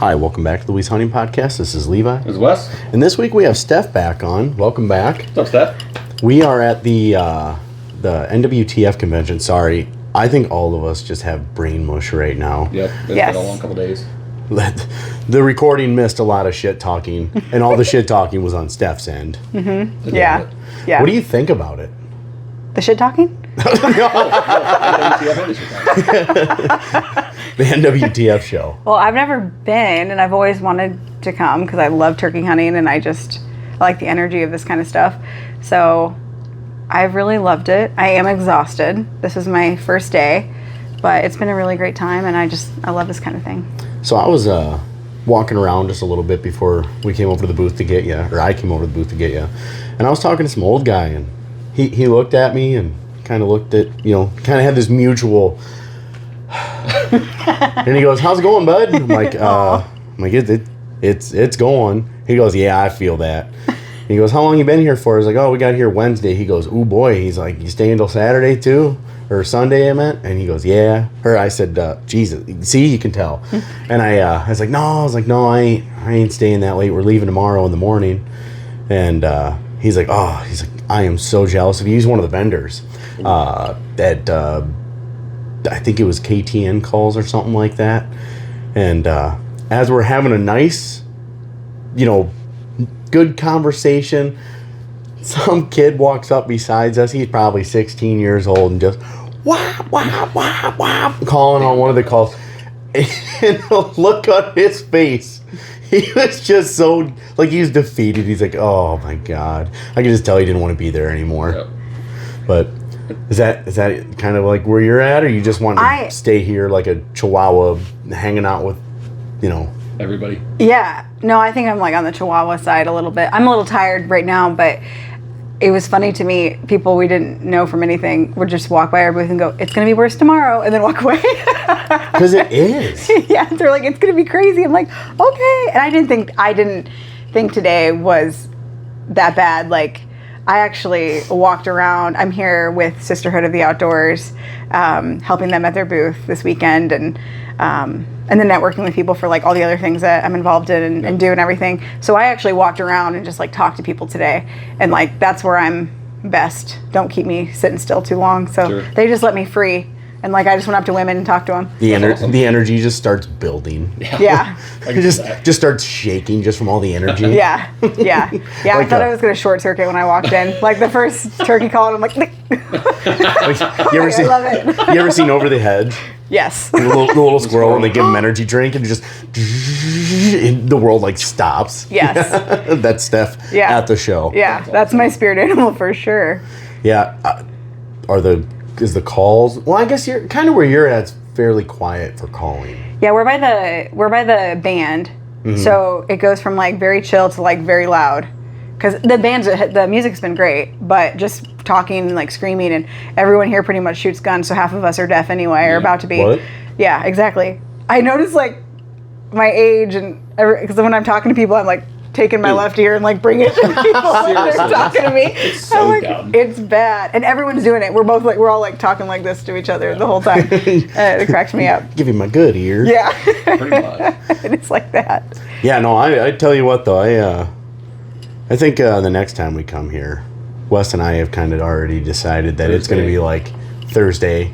Hi, welcome back to the Louise Hunting Podcast. This is Levi. This is Wes. And this week we have Steph back on. Welcome back. What's up, Steph? We are at the NWTF convention. Sorry, I think all of us just have brain mush right now. Yep, it's been a long couple days. The recording missed a lot of shit talking, and all the shit talking was on Steph's end. Mm-hmm. Yeah. What do you think about it? The shit talking? The NWTF show. Well, I've never been, and I've always wanted to come because I love turkey hunting, and I like the energy of this kind of stuff. So I've really loved it. I am exhausted. This is my first day, but it's been a really great time, and I love this kind of thing. So I was walking around just a little bit before we came over to the booth to get you, or I came over to the booth to get you, and I was talking to some old guy, and he looked at me and kind of looked at, kind of had this mutual, and he goes, "How's it going, bud?" I'm like, it's going. He goes, "Yeah, I feel that." He goes, "How long you been here for?" I was like, "Oh, we got here Wednesday." He goes, "Ooh, boy." He's like, "You staying till Saturday too? Or Sunday, I meant?" And he goes, "Yeah." Or I said, "Jesus, see, you can tell." And I was like, "No, I ain't staying that late. We're leaving tomorrow in the morning." And he's like, "I am so jealous of you." He's one of the vendors at, I think it was KTN calls or something like that. And as we're having a nice, good conversation, some kid walks up besides us. He's probably 16 years old and just wah, wah, wah, wah, calling on one of the calls. And the look on his face, he was just so, like, he was defeated. He's like, "Oh my God." I could just tell he didn't want to be there anymore. Yep. But is that kind of like where you're at, or you just want to stay here like a chihuahua hanging out with, everybody? Yeah. No, I think I'm like on the chihuahua side a little bit. I'm a little tired right now, but it was funny to me. People we didn't know from anything would just walk by our booth and go, "It's going to be worse tomorrow," and then walk away. Because it is. Yeah, they're like, "It's going to be crazy." I'm like, "Okay." And I didn't think today was that bad. Like, I actually walked around. I'm here with Sisterhood of the Outdoors, helping them at their booth this weekend, and then networking with people for like all the other things that I'm involved in and do and everything. So I actually walked around and just like talked to people today, and like that's where I'm best. Don't keep me sitting still too long. So They just let me free, and like I just went up to women and talked to them. The energy just starts building. Yeah. It just starts shaking just from all the energy. Yeah. Like I thought I was gonna short circuit when I walked in. Like the first turkey call, and I'm like, I love it. You ever seen Over the Hedge? Yes. The little squirrel, and they give him energy drink, and the world like stops. Yes. That's Steph at the show. Yeah, that's my spirit animal for sure. Yeah. Is the calls? Well, I guess you're kind of where you're at. It's fairly quiet for calling. Yeah, we're by the band, so it goes from like very chill to like very loud. Because the music's been great, but just talking and like screaming, and everyone here pretty much shoots guns, so half of us are deaf anyway, or about to be. What? Yeah, exactly. I notice like my age, and because when I'm talking to people, I'm like taking my left ear and like bringing it to people when they're talking to me. It's so dumb. It's bad, and everyone's doing it. We're all like talking like this to each other the whole time. It cracks me up. Give him my good ear. Yeah. Pretty much. And it's like that. Yeah, no, I tell you what though, I think the next time we come here, Wes and I have kind of already decided that it's going to be like Thursday.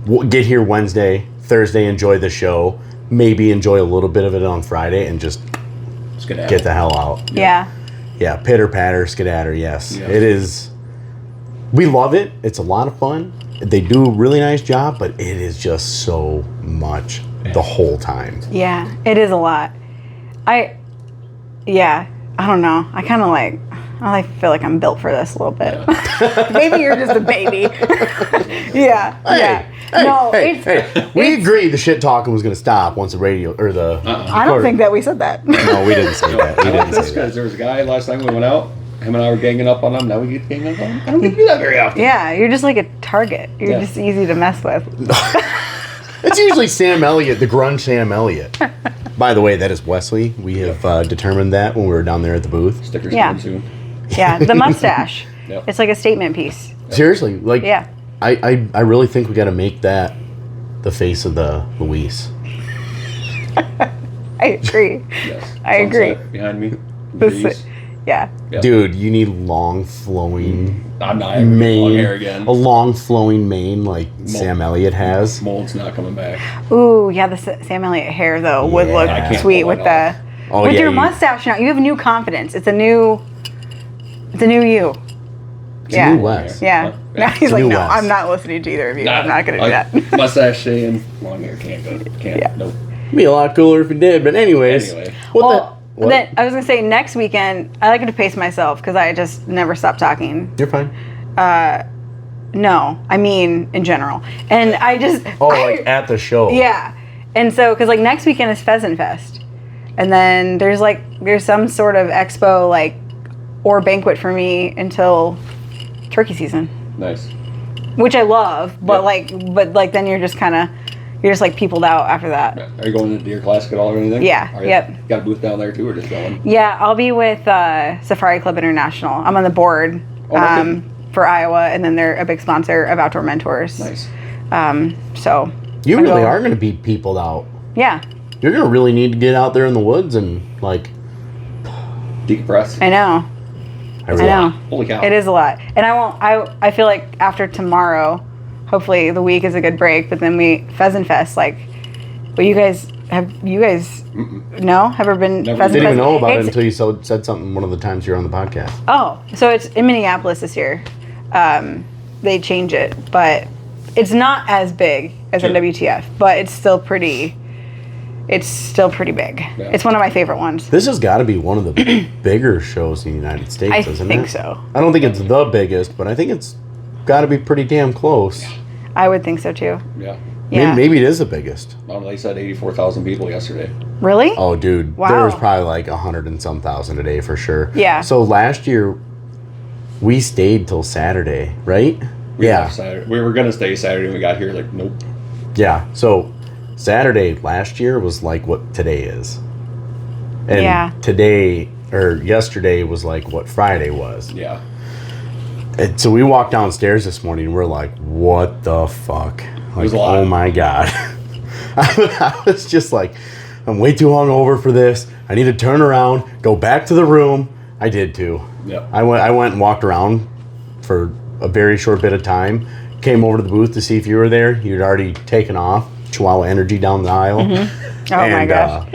We'll get here Wednesday, Thursday, enjoy the show, maybe enjoy a little bit of it on Friday, and just get the hell out. Yeah. Yeah, pitter patter, skedatter, yes. Yeah. It is. We love it. It's a lot of fun. They do a really nice job, but it is just so much the whole time. Yeah, it is a lot. I don't know. I kind of I feel like I'm built for this a little bit. Maybe you're just a baby. Yeah. We agreed the shit talking was going to stop once the radio or the. I don't think that we said that. No, we didn't say that. I like this because there was a guy last time we went out. Him and I were ganging up on him. Now we get ganging up on him. I don't get to do that very often. Yeah, you're just like a target. You're just easy to mess with. It's usually Sam Elliott, the grunge Sam Elliott. By the way, that is Wesley. We have determined that when we were down there at the booth. Stickers coming soon. Yeah, the mustache. Yep. It's like a statement piece. Seriously, like Yeah. I really think we got to make that the face of the Louise. I agree. Yes. I agree. Sunset behind me. This- Breeze. Yeah. Yep. Dude, you need long flowing I'm not ever getting long hair again. A long flowing mane like Sam Elliott has. Mold's not coming back. Ooh, yeah, the Sam Elliott hair though would Yeah. look I can't sweet pull with it the off. Oh, with yeah, your you- mustache now. You have new confidence. It's a new you. It's a new Wes. Yeah. Huh? Now he's a like, new no, Wes. I'm not listening to either of you. I'm not gonna do that. Mustache and long hair can't go. Can't. Yeah. Nope. It'd be a lot cooler if you did, but anyways. Anyway. What? Then I was gonna say next weekend I like to pace myself because I just never stop talking. You're fine. No, I mean in general, and I just Like at the show. yeah, and so because like next weekend is Pheasant Fest, and then there's some sort of expo like or banquet for me until turkey season, Nice. which I love, but Yep. like then you're just like peopled out after that. Are you going to the Deer Classic at all or anything? Yeah, Are you? yep. Got a booth down there too, or just going? Yeah, I'll be with Safari Club International. I'm on the board Okay. for Iowa, and then they're a big sponsor of Outdoor Mentors. Nice. So You I really go- are going to be peopled out. Yeah, You're going to really need to get out there in the woods and like. Decompress. I know. I I know. Holy cow. It is a lot, and I feel like after tomorrow, hopefully the week is a good break. But then Pheasant Fest, like, well, you guys have ever been Never. Pheasant Didn't even Fest? know about it It's- until you said something one of the times you were on the podcast. Oh, so it's in Minneapolis this year. They change it, but it's not as big as Sure. NWTF, but it's still pretty. It's still pretty big. Yeah. It's one of my favorite ones. This has got to be one of the bigger shows in the United States, I isn't think it? so. I don't think it's the biggest, but I think it's got to be pretty damn close. I would think so too. Yeah. Yeah. Maybe it is the biggest. Well, they said 84,000 people yesterday. Really? Oh, dude. Wow. There was probably like 100 and some thousand a day for sure. Yeah. So last year, we stayed till Saturday, right? We Yeah. left Saturday. We were gonna stay Saturday, and we got here like nope. Yeah. So Saturday last year was like what today is. And Yeah. today, or yesterday, was like what Friday was. Yeah. And so we walked downstairs this morning and we're like, what the fuck? Like, was a lot. oh my God. I was just like, I'm way too hungover for this. I need to turn around, go back to the room. I did too. Yeah. I went and walked around for a very short bit of time. Came over to the booth to see if you were there. You'd already taken off. Chihuahua Energy down the aisle. Oh my gosh.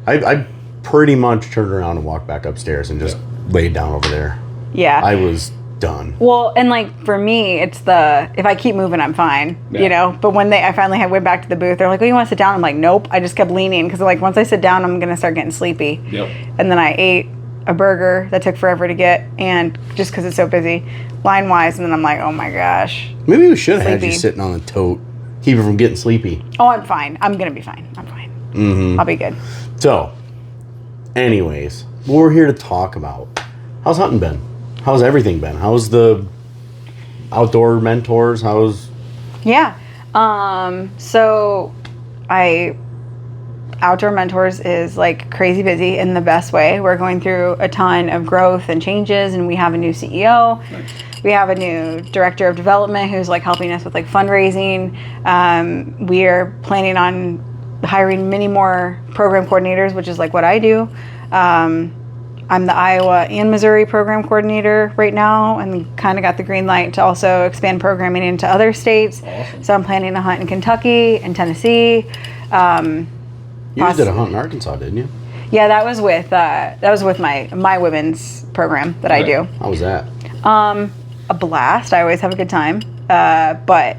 I pretty much turned around and walked back upstairs and just laid down over there. Yeah. I was done. Well, and like for me, it's if I keep moving, I'm fine, Yeah. you know. But when I finally went back to the booth, they're like, "Oh, you want to sit down?" I'm like, "Nope." I just kept leaning because like once I sit down, I'm gonna start getting sleepy. Yep. And then I ate a burger that took forever to get, and just because it's so busy, line wise, and then I'm like, "Oh my gosh." Maybe we should have had you Sleepy. sitting on the tote. Keep it from getting sleepy. Oh, I'm fine. I'm gonna be fine. I'm fine. Mm-hmm. I'll be good. So, anyways, what we're here to talk about. How's hunting been? How's everything been? How's the outdoor mentors? How's... Yeah. So Outdoor Mentors is like crazy busy in the best way. We're going through a ton of growth and changes, and we have a new CEO. Nice. We have a new director of development who's like helping us with like fundraising. We are planning on hiring many more program coordinators, which is like what I do. I'm the Iowa and Missouri program coordinator right now, and kind of got the green light to also expand programming into other states. Awesome. So I'm planning to hunt in Kentucky and Tennessee. You just did a hunt in Arkansas, didn't you? Yeah, that was with my women's program that I Okay. do. How was that? A blast. I always have a good time. But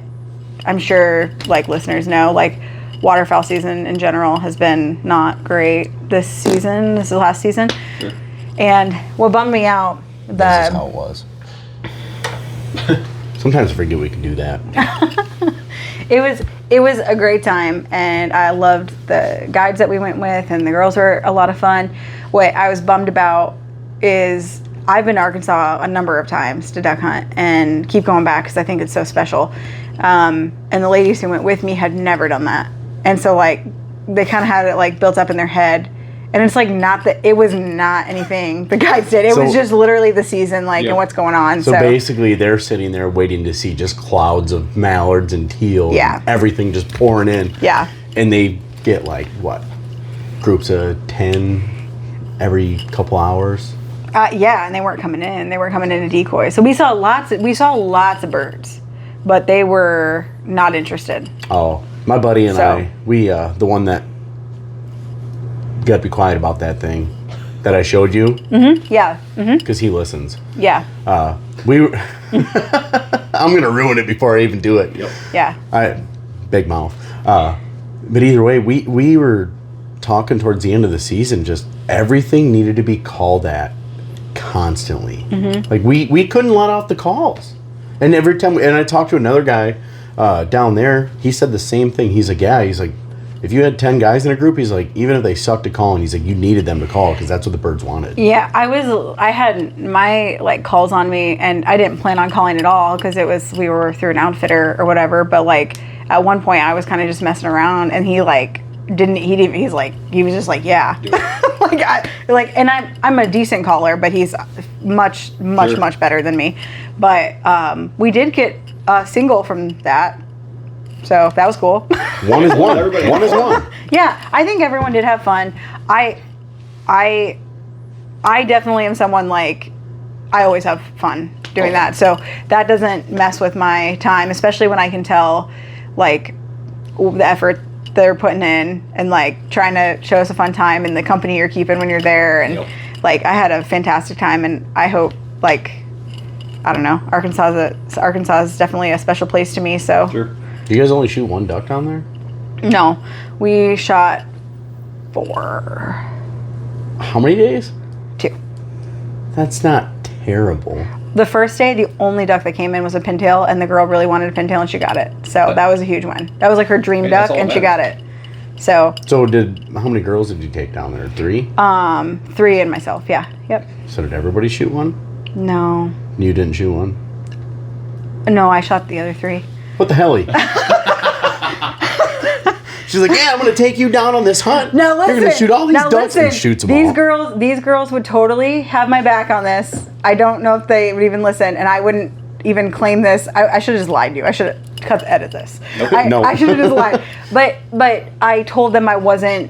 I'm sure like listeners know, like waterfowl season in general has been not great this season. This is the last season. Sure. And what bummed me out, This is how it was. Sometimes I forget we can do that. it was a great time, and I loved the guides that we went with, and the girls were a lot of fun. What I was bummed about is I've been to Arkansas a number of times to duck hunt and keep going back because I think it's so special. And the ladies who went with me had never done that. And so like they kind of had it like built up in their head. And it's like it was not anything the guides did. It was So- just literally the season, like, Yeah. and what's going on. So basically, they're sitting there waiting to see just clouds of mallards and teal. Yeah. And everything just pouring in. Yeah. And they get like, what, groups of 10 every couple hours. Yeah, and they weren't coming in. They were coming in a decoy. So we saw lots of birds, but they were not interested. Oh, my buddy and I, we the one that got to be quiet about that thing that I showed you. Mm-hmm. Yeah. Mm-hmm. Because he listens. Yeah. We were I'm gonna ruin it before I even do it. Yep. Yeah. Big mouth. But either way, we were talking towards the end of the season. Just everything needed to be called at constantly. Mm-hmm. Like we couldn't let off the calls. And every time, and I talked to another guy down there. He said the same thing. He's like, yeah. He's like, if you had 10 guys in a group, he's like, even if they sucked at calling, he's like, you needed them to call because that's what the birds wanted. Yeah, I had my like calls on me, and I didn't plan on calling at all because we were through an outfitter or whatever. But like at one point, I was kind of just messing around, and he like he was just like, yeah, and I'm a decent caller, but he's much better than me. But we did get a single from that. So that was cool. One is one. One is one. Yeah, I think everyone did have fun. I definitely am someone like I always have fun doing that. So that doesn't mess with my time, especially when I can tell like the effort they're putting in and like trying to show us a fun time and the company you're keeping when you're there. And like I had a fantastic time, and I hope like I don't know, Arkansas is definitely a special place to me. So. Sure. Do you guys only shoot one duck down there? No, we shot 4. How many days? 2. That's not terrible. The first day, the only duck that came in was a pintail, and the girl really wanted a pintail, and she got it. So that was a huge one. That was like her dream duck, and she got it. So how many girls did you take down there? 3? 3 and myself. Yeah. Yep. So did everybody shoot one? No. You didn't shoot one? No, I shot the other 3. What the hell? She's like, yeah, I'm going to take you down on this hunt. Now listen. You're going to shoot all these ducks and shoots them all. These girls would totally have my back on this. I don't know if they would even listen, and I wouldn't even claim this. I should have just lied to you. I should have edit this. Nope. No. I should have just lied. But I told them I was going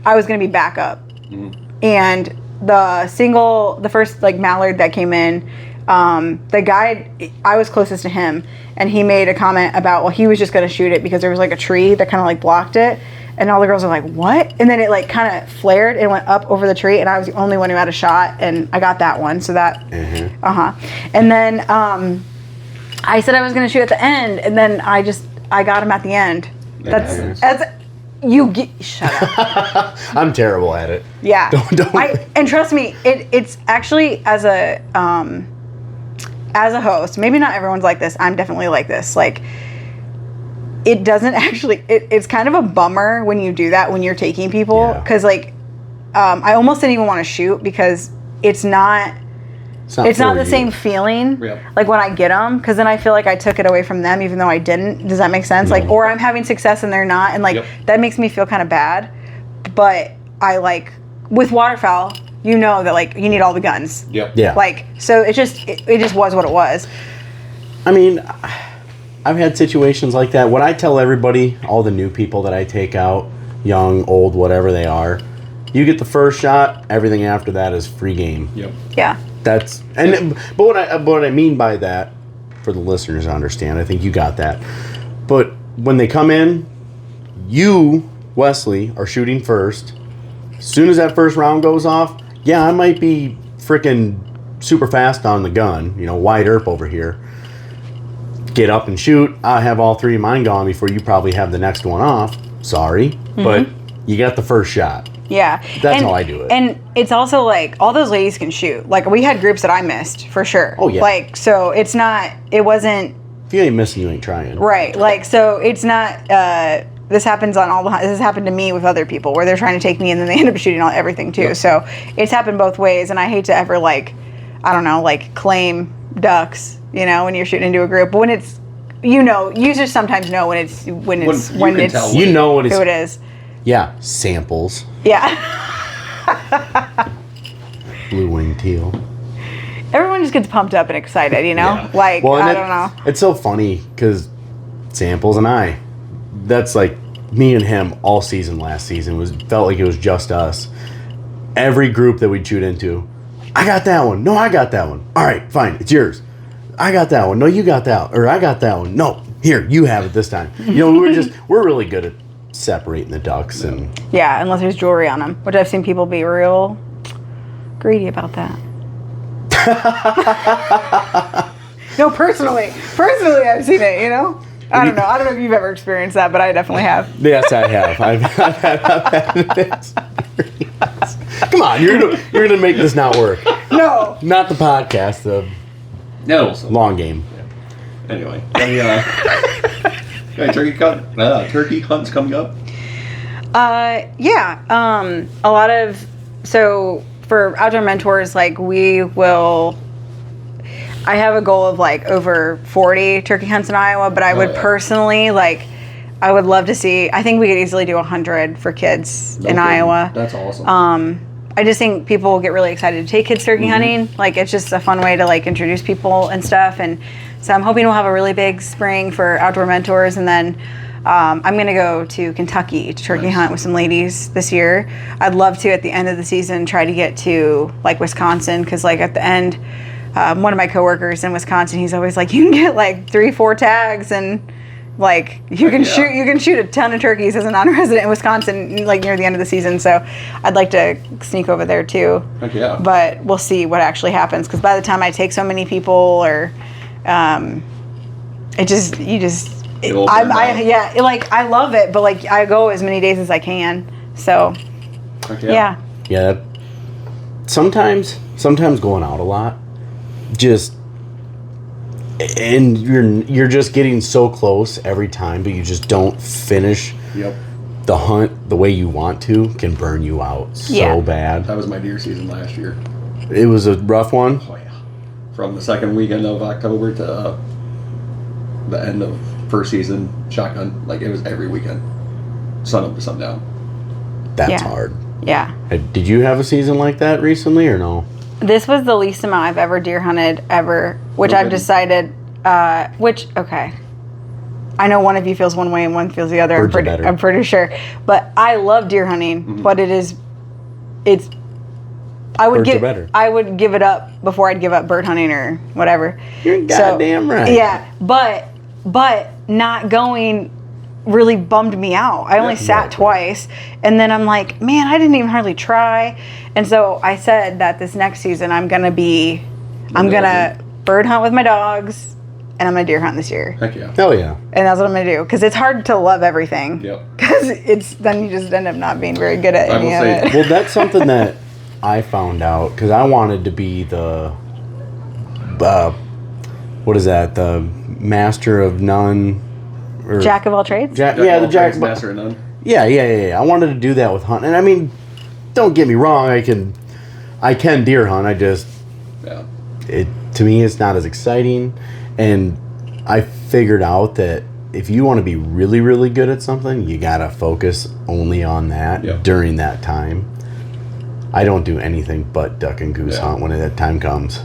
to be backup. Mm-hmm. And the first like mallard that came in, the guy, I was closest to him, and he made a comment about, well, he was just going to shoot it because there was like a tree that kind of like blocked it, and all the girls were like, what? And then it like kind of flared and went up over the tree, and I was the only one who had a shot, and I got that one. So that, And then I said I was going to shoot at the end, and then I got him at the end. Shut up. I'm terrible at it. Yeah. Don't. And trust me, it's actually as a host, maybe not everyone's like this. I'm definitely like this. Like, it doesn't actually. It's kind of a bummer when you do that when you're taking people, because like, I almost didn't even want to shoot because it's not the same feeling like when I get them, because then I feel like I took it away from them even though I didn't. Does that make sense? Like, or I'm having success and they're not, and like that makes me feel kind of bad. But I like with waterfowl, you know that like you need all the guns. Yep. Yeah. Like, so it just was what it was. I mean, I've had situations like that. What I tell everybody, all the new people that I take out, young, old, whatever they are, you get the first shot. Everything after that is free game. Yep. Yeah. But what I mean by that, for the listeners to understand, I think you got that. But when they come in, you, Wesley, are shooting first. As soon as that first round goes off, yeah, I might be freaking super fast on the gun, wide erp over here. Get up and shoot. I have all 3 of mine gone before you probably have the next one off. Sorry, but you got the first shot. Yeah. That's how I do it. And it's also like all those ladies can shoot. Like, we had groups that I missed for sure. Oh yeah. Like, so it wasn't. If you ain't missing, you ain't trying. Right. Like, so it's not. This happens on all the. This has happened to me with other people where they're trying to take me and then they end up shooting everything too. Yep. So it's happened both ways, and I hate to ever like, I don't know, like claim ducks, when you're shooting into a group. But when it's, you just sometimes know when it's who it is. Yeah, samples. Yeah. Blue winged teal. Everyone just gets pumped up and excited, Yeah. Like, well, I don't know. It's so funny because samples and that's like me and him all season last season. Felt like it was just us. Every group that we'd shoot into, I got that one. No, I got that one. All right, fine, it's yours. I got that one. No, you got that one. Or I got that one. No, here, you have it this time. We're really good at separating the ducks. And yeah, unless there's jewelry on them, which I've seen people be real greedy about that. No, personally, I've seen it, I don't know if you've ever experienced that, but I definitely have. Yes, I have. I've had this. Come on, you're gonna make this not work. No, not the podcast. The long game. Yeah. Anyway, turkey hunts coming up. Yeah. A lot of for Outdoor Mentors, like I have a goal of like over 40 turkey hunts in Iowa, but I would personally I would love to see. I think we could easily do 100 for kids in Iowa. That's awesome. I just think people will get really excited to take kids turkey hunting. Like, it's just a fun way to introduce people and stuff. And so I'm hoping we'll have a really big spring for Outdoor Mentors, and then I'm going to go to Kentucky to turkey hunt with some ladies this year. I'd love to, at the end of the season, try to get to Wisconsin, because at the end, one of my coworkers in Wisconsin, he's always like, you can get 3-4 tags, and you can shoot a ton of turkeys as a non-resident in Wisconsin near the end of the season. So I'd like to sneak over there too. Heck yeah. But we'll see what actually happens, because by the time I take so many people, or I love it, but I go as many days as I can. So Heck yeah. Yeah. Sometimes going out a lot, and you're just getting so close every time, but you just don't finish the hunt the way you want to, can burn you out so bad. That was my deer season last year. It was a rough one. Oh yeah. From the second weekend of October to the end of first season shotgun, it was every weekend, sun up to sundown. That's hard. Yeah. Did you have a season like that recently, or no? This was the least amount I've ever deer hunted ever, which I've decided, I know one of you feels one way and one feels the other. I'm pretty sure. But I love deer hunting, but I would give it up before I'd give up bird hunting or whatever. You're goddamn right. Yeah, but not going really bummed me out. I only sat twice, and then I'm like, man, I didn't even hardly try. And so I said that this next season I'm gonna bird hunt with my dogs, and I'm gonna deer hunt this year. Heck yeah. Hell yeah. And that's what I'm gonna do, because it's hard to love everything. Yep. Because then you just end up not being very good at any of it. Well, that's something that I found out, because I wanted to be the what is that? The master of none. Jack of all trades? The Jack of master of none. Yeah. I wanted to do that with hunting. And I mean, don't get me wrong, I can deer hunt. To me, it's not as exciting. And I figured out that if you want to be really, really good at something, you got to focus only on that during that time. I don't do anything but duck and goose hunt when that time comes.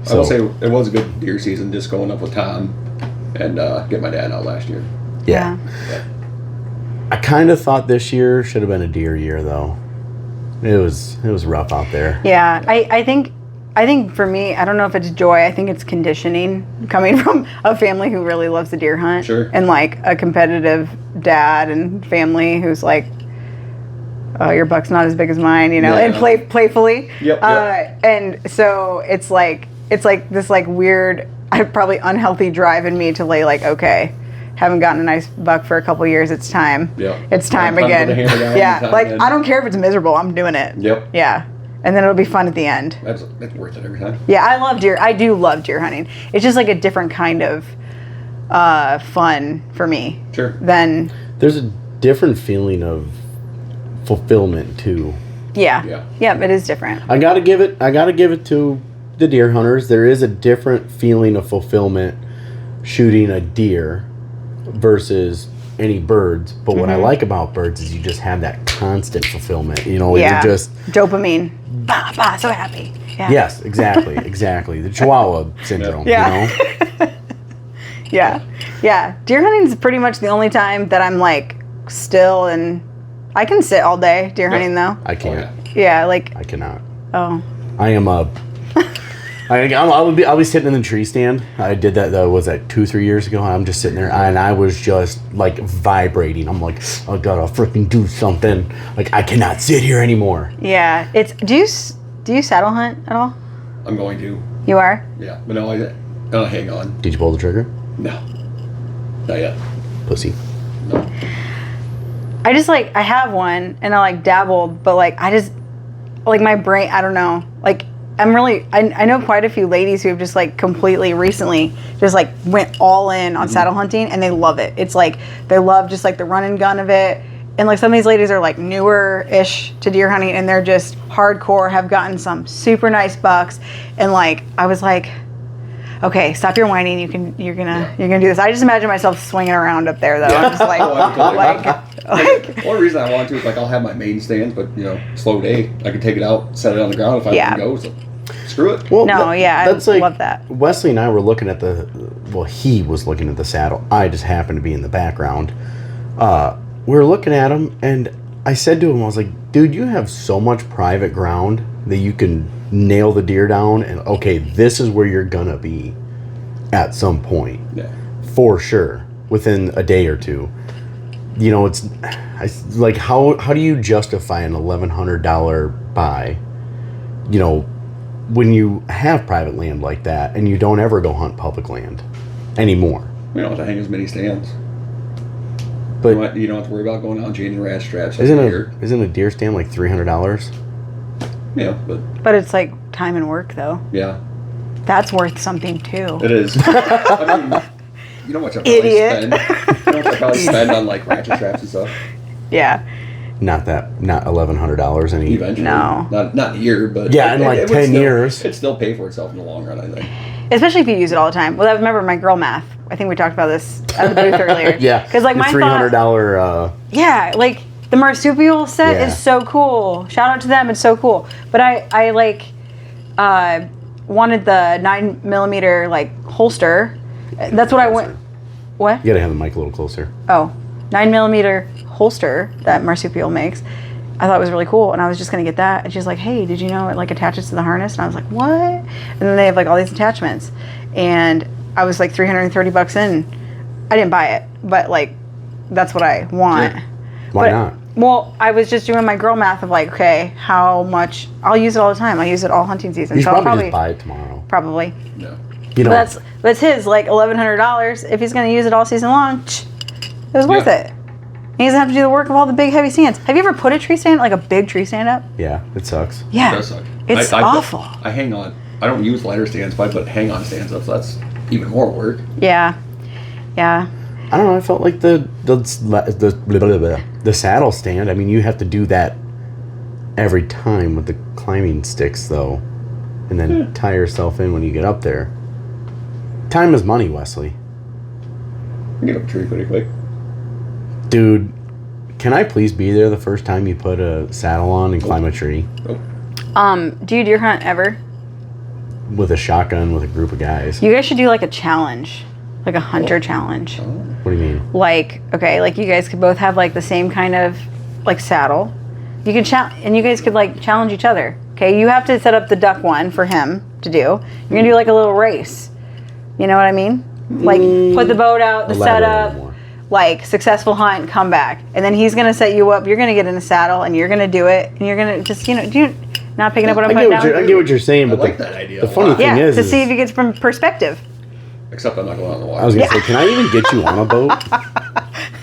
I will say it was a good deer season, just going up with Tom and get my dad out last year. Yeah. I kind of thought this year should have been a deer year, though. It was rough out there. Yeah, I think for me, I don't know if it's joy. I think it's conditioning, coming from a family who really loves the deer hunt. Sure. And a competitive dad and family who's like, oh, your buck's not as big as mine, and playfully. Yep. And so it's this weird, probably unhealthy drive in me to okay, haven't gotten a nice buck for a couple years. It's time. Yeah. It's time again. I don't care if it's miserable. I'm doing it. Yep. Yeah. And then it'll be fun at the end. That's worth it every time. Yeah, I love deer. I do love deer hunting. It's just a different kind of fun for me. Sure. There's a different feeling of fulfillment too. Yeah. Yeah, it is different. I gotta give it to the deer hunters. There is a different feeling of fulfillment shooting a deer versus any birds. But what I like about birds is you just have that constant fulfillment. You're just dopamine. Bah, bah, so happy. Yeah. Yes, exactly. The Chihuahua syndrome. Yeah. Yeah. Deer hunting is pretty much the only time that I'm still, and I can sit all day deer hunting though. I can't. Yeah, like I cannot. oh. I am a. I'll be sitting in the tree stand. I did that though. Was that 2-3 years ago? I'm just sitting there and I was just like vibrating. I'm like, I gotta freaking do something. Like I cannot sit here anymore. Yeah, it's. Do you saddle hunt at all? I'm going to. You are. Yeah, but no, hang on. Did you pull the trigger? No, not yet. Pussy. No. I just like I have one and I like dabbled, but like I just like my brain. I don't know. Like I'm really. I know quite a few ladies who have just like completely recently just like went all in on saddle hunting and they love it. It's like they love just like the run and gun of it. And like some of these ladies are like newer-ish to deer hunting and they're just hardcore, have gotten some super nice bucks. And like I was like, okay, stop your whining. You're gonna do this. I just imagine myself swinging around up there though. I'm just like, The only reason I want to is like I'll have my main stands, but slow day. I can take it out, set it on the ground if I want to go. So screw it. Well, that's I love that. Wesley and I were looking at he was looking at the saddle. I just happened to be in the background. We were looking at him, and I said to him, I was like, dude, you have so much private ground that you can nail the deer down, and okay, this is where you're gonna be at some point. Yeah. For sure. Within a day or two. It's like, how do you justify an $1,100 buy, when you have private land like that, and you don't ever go hunt public land anymore? We don't have to hang as many stands. But you don't have to worry about going out and changing rat straps. Isn't a deer stand like $300? Yeah, but it's like time and work though. Yeah. That's worth something too. It is. I mean, you know how much I probably spend on like ratchet straps and stuff. Yeah. Not $1,100 any. Eventually. No. Not a year, but yeah, in like 10 years. It'd still pay for itself in the long run, I think. Especially if you use it all the time. Well, I remember my girl math. I think we talked about this at the booth earlier. Yeah. Because like my $300. Yeah, like the marsupial set is so cool. Shout out to them, it's so cool. But I like wanted the 9mm like holster. That's what I went. What? You gotta have the mic a little closer. Oh, 9mm holster that marsupial makes. I thought it was really cool, and I was just gonna get that. And she's like, "Hey, did you know it like attaches to the harness?" And I was like, "What?" And then they have like all these attachments, and I was like $330 in. I didn't buy it, but like that's what I want. Yeah. Why not? Well, I was just doing my girl math of like, okay, how much? I'll use it all the time. I use it all hunting season. You should so probably just buy it tomorrow. Probably. No. But that's his like $1,100. If he's gonna use it all season long, it was worth it. He doesn't have to do the work of all the big heavy stands. Have you ever put a tree stand, like a big tree stand up? Yeah, it sucks. Yeah. It does suck. It's awful. I hang on. I don't use lighter stands, but I put hang on stands up, so that's even more work. Yeah. Yeah. I don't know. I felt like the saddle stand. I mean, you have to do that every time with the climbing sticks, though, and then tie yourself in when you get up there. Time is money, Wesley. You get up a tree pretty quick. Dude, can I please be there the first time you put a saddle on and climb a tree? Nope. Do you deer hunt ever? With a shotgun with a group of guys. You guys should do like a challenge, like a hunter challenge. What do you mean? Like, okay, like you guys could both have like the same kind of like saddle. You could and you guys could like challenge each other. Okay, you have to set up the duck one for him to do. You're gonna do like a little race. You know what I mean? Like put the boat out, the setup, like successful hunt, come back, and then he's gonna set you up. You're gonna get in a saddle and you're gonna do it, and you're gonna just not picking up what I'm putting down. I get what you're saying, but like that idea. The funny thing is to see if you get from perspective. Except I'm not going on the water. I was gonna say, can I even get you on a boat?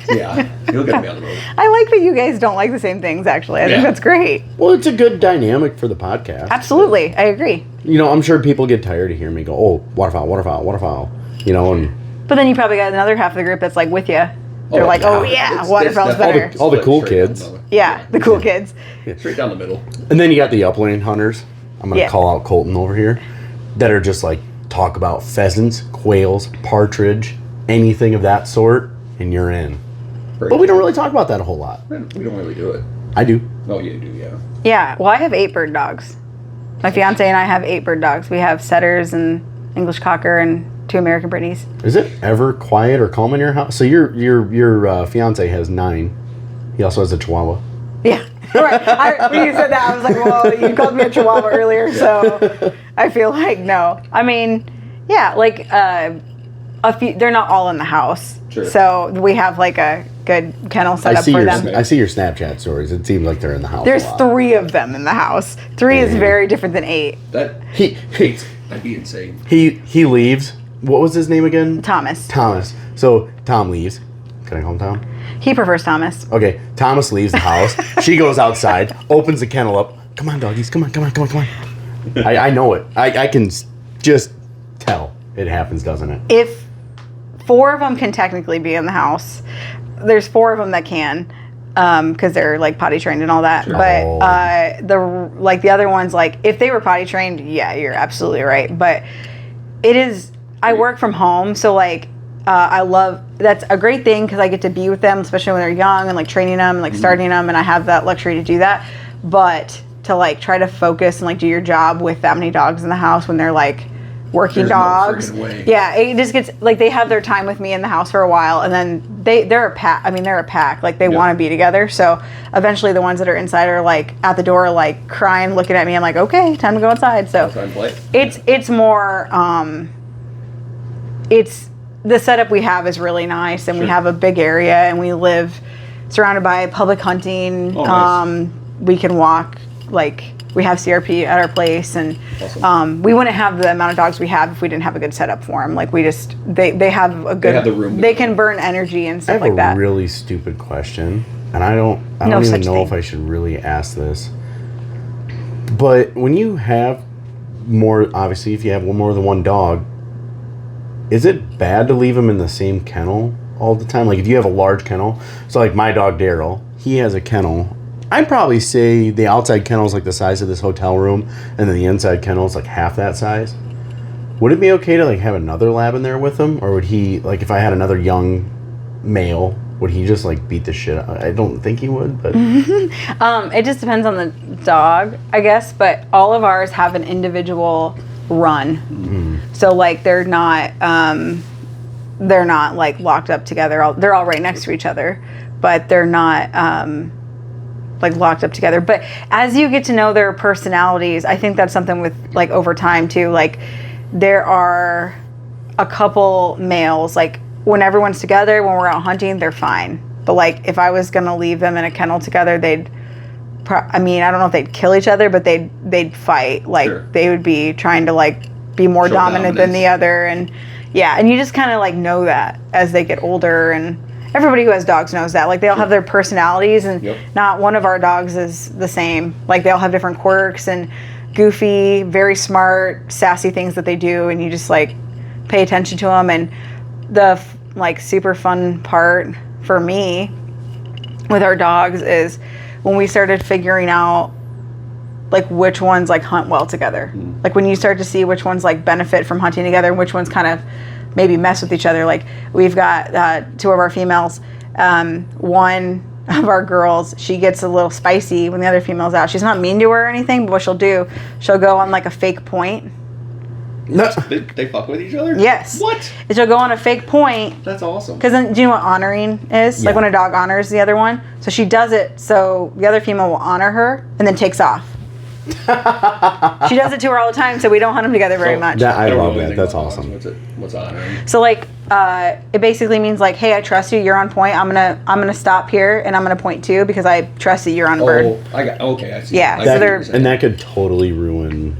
Yeah, you'll get me on the boat. I like that you guys don't like the same things. Actually, I think that's great. Well, it's a good dynamic for the podcast. Absolutely, I agree. I'm sure people get tired of hearing me go, "Oh, waterfowl, waterfowl, waterfowl," and. But then you probably got another half of the group that's like with you. They're like, "Oh yeah, waterfowl's better." All the cool kids. Yeah, the cool kids. Straight down the middle. And then you got the upland hunters. I'm gonna call out Colton over here, that are just like talk about pheasants, quails, partridge, anything of that sort, and you're in. But we don't really talk about that a whole lot. We don't really do it. I do. Oh, you do, yeah. Yeah, well, I have 8 bird dogs. My fiance and I have 8 bird dogs. We have setters and English cocker and 2 American Brittany's. Is it ever quiet or calm in your house? So your fiance has 9. He also has a Chihuahua. Yeah. Right. When you said that, I was like, well, you called me a Chihuahua earlier, so I feel like no. I mean, yeah, like a few. They're not all in the house, Sure. So we have like a good kennel set up for them. I see your Snapchat stories. It seems like they're in the house. There's a lot. 3 of them in the house. 3 is very different than 8. That'd be insane. He leaves. What was his name again? Thomas. Thomas. So Tom leaves. Can I call him Tom? He prefers Thomas. Okay. Thomas leaves the house. She goes outside, opens the kennel up. Come on, doggies. Come on. I know it. I can just tell it happens, doesn't it? If 4 of them can technically be in the house, there's 4 of them that can, because they're like potty trained and all that. Sure. But the other ones, like if they were potty trained, yeah, you're absolutely right. But it is. I work from home, so like I love. That's a great thing because I get to be with them, especially when they're young and like training them and like starting them, and I have that luxury to do that. But to like try to focus and like do your job with that many dogs in the house when they're like working There's no dogs. freaking way. Yeah, it just gets like they have their time with me in the house for a while, and then they're a pack. I mean, they're a pack. Like they want to be together. So eventually, the ones that are inside are like at the door, like crying, looking at me. I'm like, okay, time to go outside. So Time to play. it's more. It's the setup we have is really nice, and we have a big area, and we live surrounded by public hunting. Oh, nice. We can walk like. We have CRP at our place, and Awesome. we wouldn't have the amount of dogs we have if we didn't have a good setup for them. Like we just, they have a good. They have the room to They go. can burn energy and I stuff have like a that. really stupid question, and I don't No even such know thing. if I should really ask this. But when you have more, obviously, if you have more than one dog, is it bad to leave them in the same kennel all the time? Like if you have a large kennel, so like my dog Daryl, he has a kennel. I'd probably say the outside kennel is like the size of this hotel room, and then the inside kennel is like half that size. Would it be okay to like have another lab in there with him, or would he like if I had another young male, would he just like beat the shit out? I don't think he would, but It just depends on the dog, I guess. But all of ours have an individual run, so like they're not like locked up together. They're all right next to each other, but they're not. Like locked up together. But as you get to know their personalities, I think that's something with like over time too. Like there are a couple males, like when everyone's together, when we're out hunting, they're fine. But like if I was gonna leave them in a kennel together, I don't know if they'd kill each other, but they'd fight. Like they would be trying to like be more Show dominant than dominance. the other. And yeah, and you just kind of like know that as they get older, and everybody who has dogs knows that. Like they all have their personalities, and not one of our dogs is the same. Like they all have different quirks and goofy, very smart, sassy things that they do, and you just like pay attention to them. And the like super fun part for me with our dogs is when we started figuring out like which ones like hunt well together. Like when you start to see which ones like benefit from hunting together and which ones kind of maybe mess with each other. Like we've got 2 of our females. One of our girls, she gets a little spicy when the other female's out. She's not mean to her or anything, but what she'll do, she'll go on like a fake point. no. They fuck with each other? Yes. What? And she'll go on a fake point. That's awesome. Because then, do you know what honoring is? Like Yeah. when a dog honors the other one. So she does it so the other female will honor her and then takes off. She does it to her all the time, so we don't hunt them together very much. I don't love know that. anything That's about awesome. dogs. What's honoring? So like, it basically means like, hey, I trust you. You're on point. I'm gonna stop here and I'm gonna point too because I trust that you're on bird. Okay, I see. Yeah, I so see what they're- you're saying. And that could totally ruin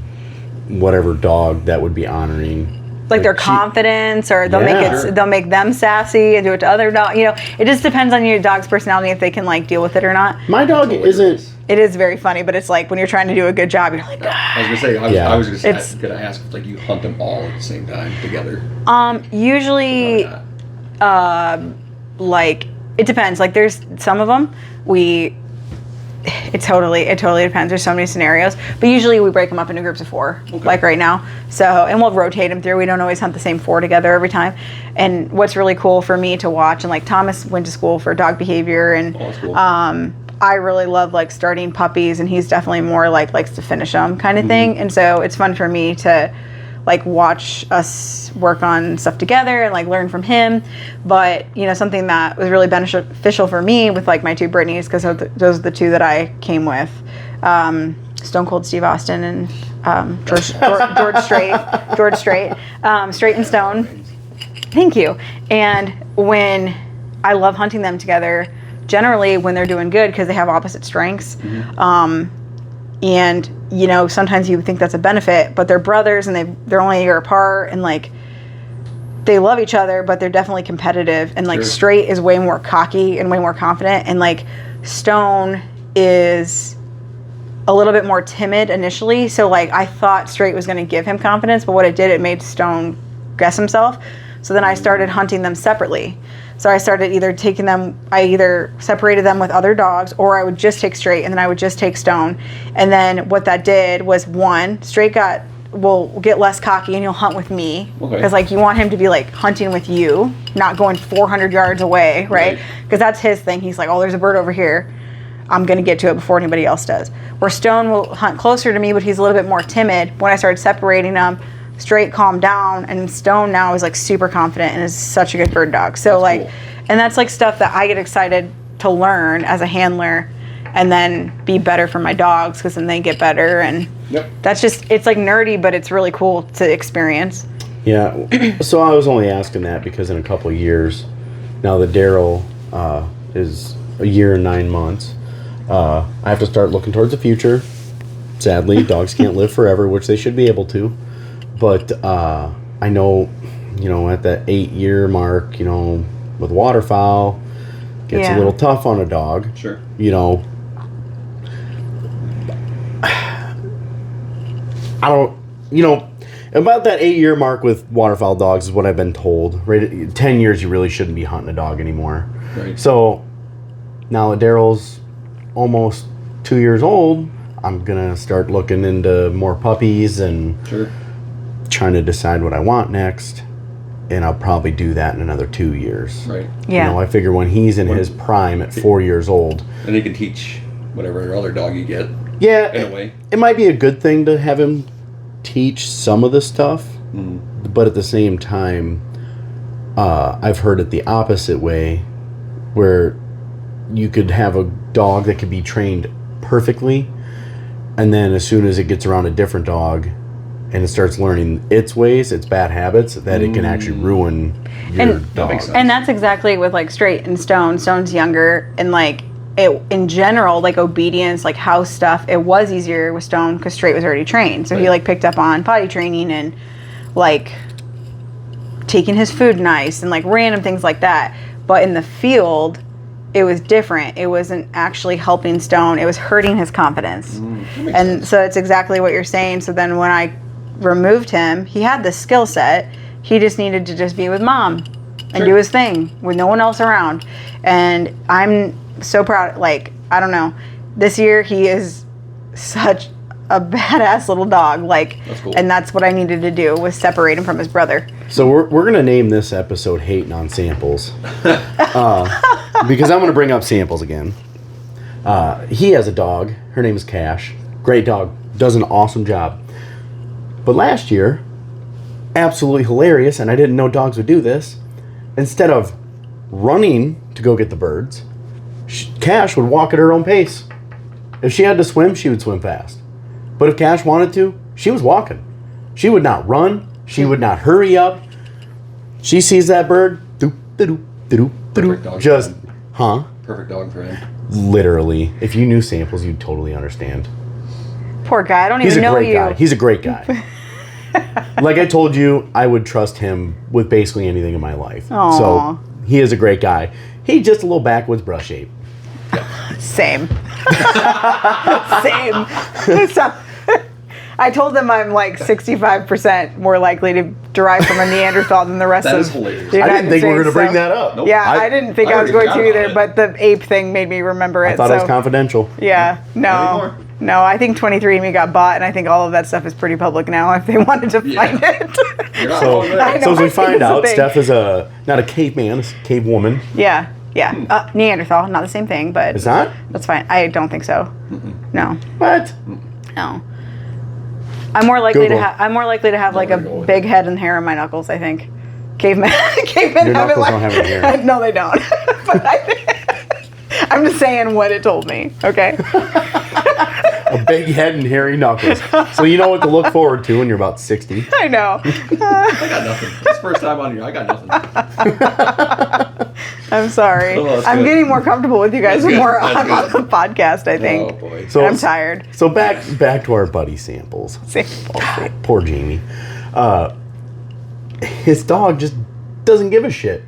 whatever dog that would be honoring. Like their she- confidence, or they'll Yeah. make it. Sure. They'll make them sassy and do it to other dogs. You know, it just depends on your dog's personality if they can like deal with it or not. My dog isn't. It is very funny, but it's like when you're trying to do a good job, you're like, I was gonna say, Yeah. I was just It's- gonna ask if like you hunt them all at the same time together. usually. Probably not. Like it depends. Like there's some of them it totally depends. There's so many scenarios, but usually we break them up into groups of 4, like right now. So, and we'll rotate them through. We don't always hunt the same 4 together every time. And what's really cool for me to watch, and like Thomas went to school for dog behavior, and Oh, that's cool. I really love like starting puppies, and he's definitely more like likes to finish them kind of thing. And so it's fun for me to like watch us work on stuff together and like learn from him. But you know, something that was really beneficial for me with like my two Britneys, because those are the two that I came with, Stone Cold Steve Austin and George Strait, Straight and Stone. Thank you. And when I love hunting them together, generally when they're doing good, because they have opposite strengths. And you know, sometimes you would think that's a benefit, but they're brothers and they're only a year apart, and like they love each other, but they're definitely competitive. And like Straight is way more cocky and way more confident, and like Stone is a little bit more timid initially. So like I thought Straight was going to give him confidence, but what it did, it made Stone guess himself. So then I started hunting them separately. So I started I either separated them with other dogs, or I would just take Straight, and then I would just take Stone. And then what that did was, one, Straight will get less cocky and he'll hunt with me. Because like you want him to be like hunting with you, not going 400 yards away, right? Because that's his thing. He's like, oh, there's a bird over here. I'm going to get to it before anybody else does. Where Stone will hunt closer to me, but he's a little bit more timid. When I started separating them, Straight calmed down, and Stone now is like super confident and is such a good bird dog. So that's cool. And that's like stuff that I get excited to learn as a handler, and then be better for my dogs, because then they get better. And that's just, it's like nerdy, but it's really cool to experience. Yeah. So I was only asking that because in a couple of years, now that Daryl is a year and 9 months, I have to start looking towards the future. Sadly, dogs can't live forever, which they should be able to. But I know, you know, at that 8-year mark, you know, with waterfowl, gets a little tough on a dog. Sure. You know, I don't, you know, about that 8-year mark with waterfowl dogs is what I've been told. Right at 10 years, you really shouldn't be hunting a dog anymore. Right. So now that Daryl's almost 2 years old, I'm going to start looking into more puppies and trying to decide what I want next. And I'll probably do that in another 2 years. Right. Yeah. You know, I figure when he's in his prime at 4 years old. And he can teach whatever other dog you get. Yeah. In a way. It might be a good thing to have him teach some of the stuff. But at the same time, I've heard it the opposite way, where you could have a dog that could be trained perfectly, and then as soon as it gets around a different dog and it starts learning its ways, its bad habits, that it can actually ruin your dog. And that's exactly with like Straight and Stone. Stone's younger, and like it in general, like obedience, like house stuff, it was easier with Stone because Straight was already trained. So he like picked up on potty training and like taking his food nice and like random things like that. But in the field, it was different. It wasn't actually helping Stone. It was hurting his confidence. And so it's exactly what you're saying. So then when I removed him, he had the skill set. He just needed to just be with Mom and do his thing with no one else around. And I'm so proud. Like, I don't know. This year, he is such a badass little dog. Like, that's cool. And that's what I needed to do, was separate him from his brother. So we're going to name this episode Hating on Samples. Because I'm going to bring up Samples again. He has a dog. Her name is Cash. Great dog. Does an awesome job. But last year, absolutely hilarious, and I didn't know dogs would do this. Instead of running to go get the birds, Cash would walk at her own pace. If she had to swim, she would swim fast. But if Cash wanted to, she was walking. She would not run. She would not hurry up. She sees that bird, doop, doop, doop, doop, just, Perfect dog for him. Literally. If you knew Samples, you'd totally understand. Poor guy. I don't even know you. He's a great guy. Like I told you, I would trust him with basically anything in my life. Aww. So he is a great guy. He's just a little backwoods brush ape. Same. Same. So, I told them I'm like 65% more likely to derive from a Neanderthal than the rest That of is hilarious. the I United didn't think we were going to States, bring that up. Nope. Yeah, I didn't think I was already going to forgot either, about but the ape thing made me remember it. I thought it was confidential. Yeah, no. No, I think 23andMe got bought, and I think all of that stuff is pretty public now if they wanted to find it. So as we find out, thing. Steph is not a caveman, a cave woman. Yeah. Neanderthal, not the same thing, but... It's not? That's fine. I don't think so. No. What? No. I'm more likely Google. to have like a Nowhere to go with big it. head and hair on my knuckles. I think cavemen Your have it knuckles like don't have any hair. no, they don't. But I'm just saying what it told me. Okay. A big head and hairy knuckles. So you know what to look forward to when you're about 60. I know. I got nothing. It's first time on here. I got nothing. I'm sorry. Oh, that's I'm good. getting more comfortable with you guys That's the good. more That's I'm on good. the podcast, I think. Oh boy. So And I'm tired. So back to our buddy Samples. Samples. Poor Jamie. His dog just doesn't give a shit.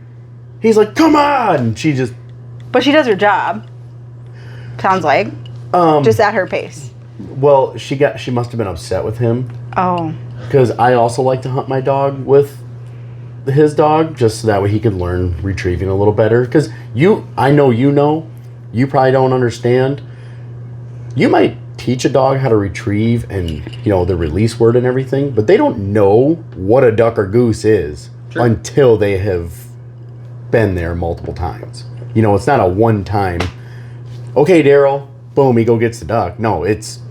He's like, come on! She just... But she does her job. Sounds like. Just at her pace. Well, she must have been upset with him. Oh. Because I also like to hunt my dog with his dog, just so that way he can learn retrieving a little better. Because I know you probably don't understand. You might teach a dog how to retrieve and, the release word and everything, but they don't know what a duck or goose is until they have been there multiple times. It's not a one-time, okay, Daryl, boom, he go gets the duck. No, it's,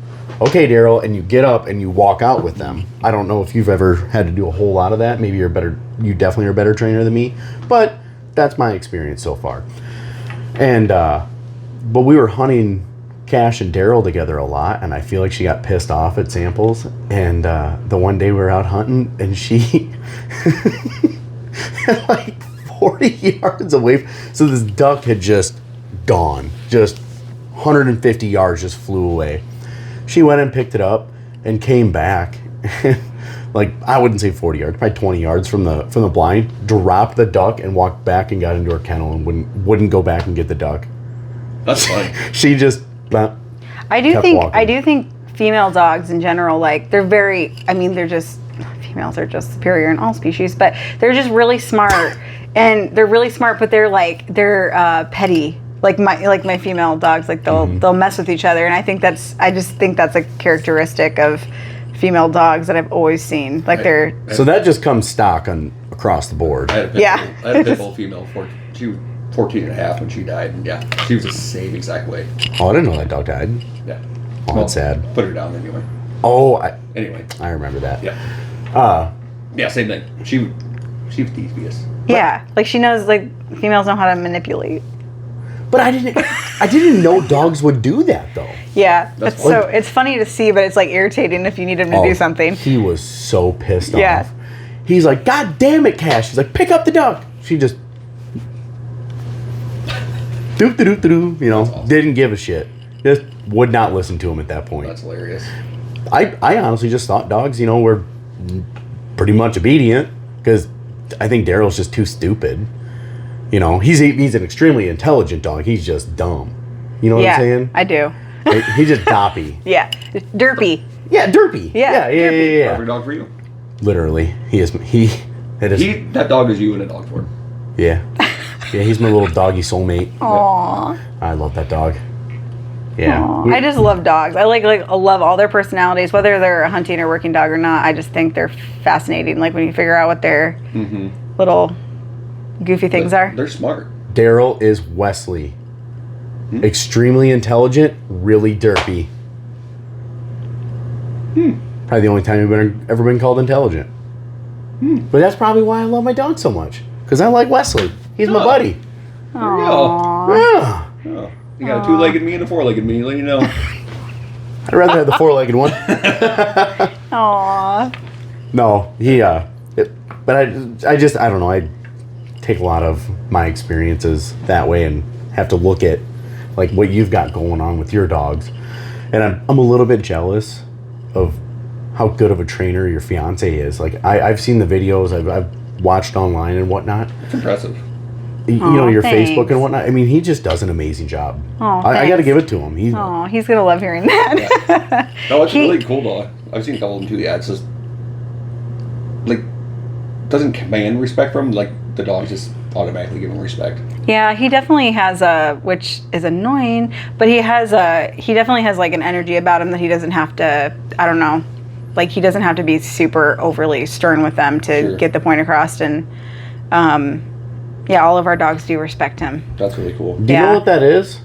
okay, Daryl, and you get up and you walk out with them. I don't know if you've ever had to do a whole lot of that. Maybe you definitely are a better trainer than me, but that's my experience so far. And, but we were hunting Cash and Daryl together a lot, and I feel like she got pissed off at Samples. And the one day we were out hunting, and she, like 40 yards away, so this duck had just gone, just 150 yards just flew away. She went and picked it up and came back, like, I wouldn't say 40 yards, probably 20 yards from the blind, dropped the duck and walked back and got into her kennel and wouldn't go back and get the duck. That's funny. She just I do walking. think female dogs in general, like, females are just superior in all species, but they're just really smart. And they're really smart, but they're petty. Like my female dogs, like they'll mess with each other, and I just think that's a characteristic of female dogs that I've always seen. Like they're So that just comes stock across the board. I had a pit bull female. She was 14 and a half when she died, and she was the same exact way. Oh, I didn't know that dog died. Yeah. Oh, that's sad. Put her down anyway. Oh, Anyway. I remember that. Yeah. Yeah, same thing. She was devious. yeah, like she knows, like females know how to manipulate. But I didn't know dogs would do that though. Yeah, That's it's it's funny to see, but it's like irritating if you need him to do something. He was so pissed Yeah. off. He's like, God damn it, Cash. He's like, pick up the duck. She just Awesome. didn't give a shit. Just would not listen to him at that point. That's hilarious. I honestly just thought dogs, were pretty much obedient because I think Daryl's just too stupid. He's an extremely intelligent dog. He's just dumb. You know what I'm saying? I do. He's just doppy. Yeah, derpy. Yeah, derpy. Yeah, Yeah. Perfect dog for you. Literally, That dog is you in a dog form. Yeah, he's my little doggy soulmate. Aww. I love that dog. Yeah. Aww. I just love dogs. I love all their personalities, whether they're a hunting or working dog or not. I just think they're fascinating. Like when you figure out what their little goofy things are. They're smart. Daryl is Wesley. Extremely intelligent, really derpy. Probably the only time you've ever been called intelligent. But that's probably why I love my dog so much. Because I like Wesley. He's my buddy. There you go. Yeah. Oh, you got a two-legged me and a four-legged me. Let you know. I'd rather have the four-legged one. Aww. No, but I don't know. I take a lot of my experiences that way and have to look at like what you've got going on with your dogs. And I'm a little bit jealous of how good of a trainer your fiance is. Like I've seen the videos, I've watched online and whatnot. It's impressive. Your thanks. Facebook and whatnot. I mean, he just does an amazing job. Aw, I got to thanks. give it to him. He's gonna love hearing that. No, it's really cool though. I've seen a couple of them too. Yeah, it's just like doesn't command respect from like the dogs just automatically give him respect. Yeah, he definitely has which is annoying, but he definitely has like an energy about him that he doesn't have to, I don't know, like he doesn't have to be super overly stern with them to get the point across. And all of our dogs do respect him. That's really cool. Do you know what that is,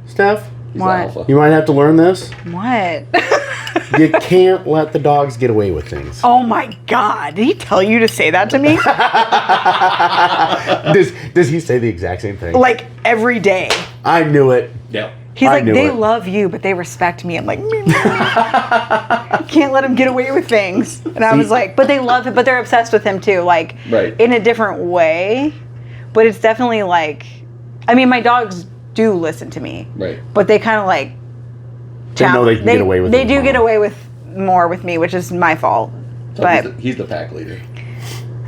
Steph? He's What? the alpha. You might have to learn this. What? You can't let the dogs get away with things. Oh my God. Did he tell you to say that to me? Does he say the exact same thing? Like every day. I knew it. Yeah. He's I like, knew they it. love you, but they respect me. I'm like, you can't let him get away with things. And I was like, but they love him, but they're obsessed with him too. Like, Right. in a different way. But it's definitely like, I mean, my dogs do listen to me. Right. But they kind of like, They know they can get away with They it do more. get away with more with me, which is my fault. So But he's the pack leader.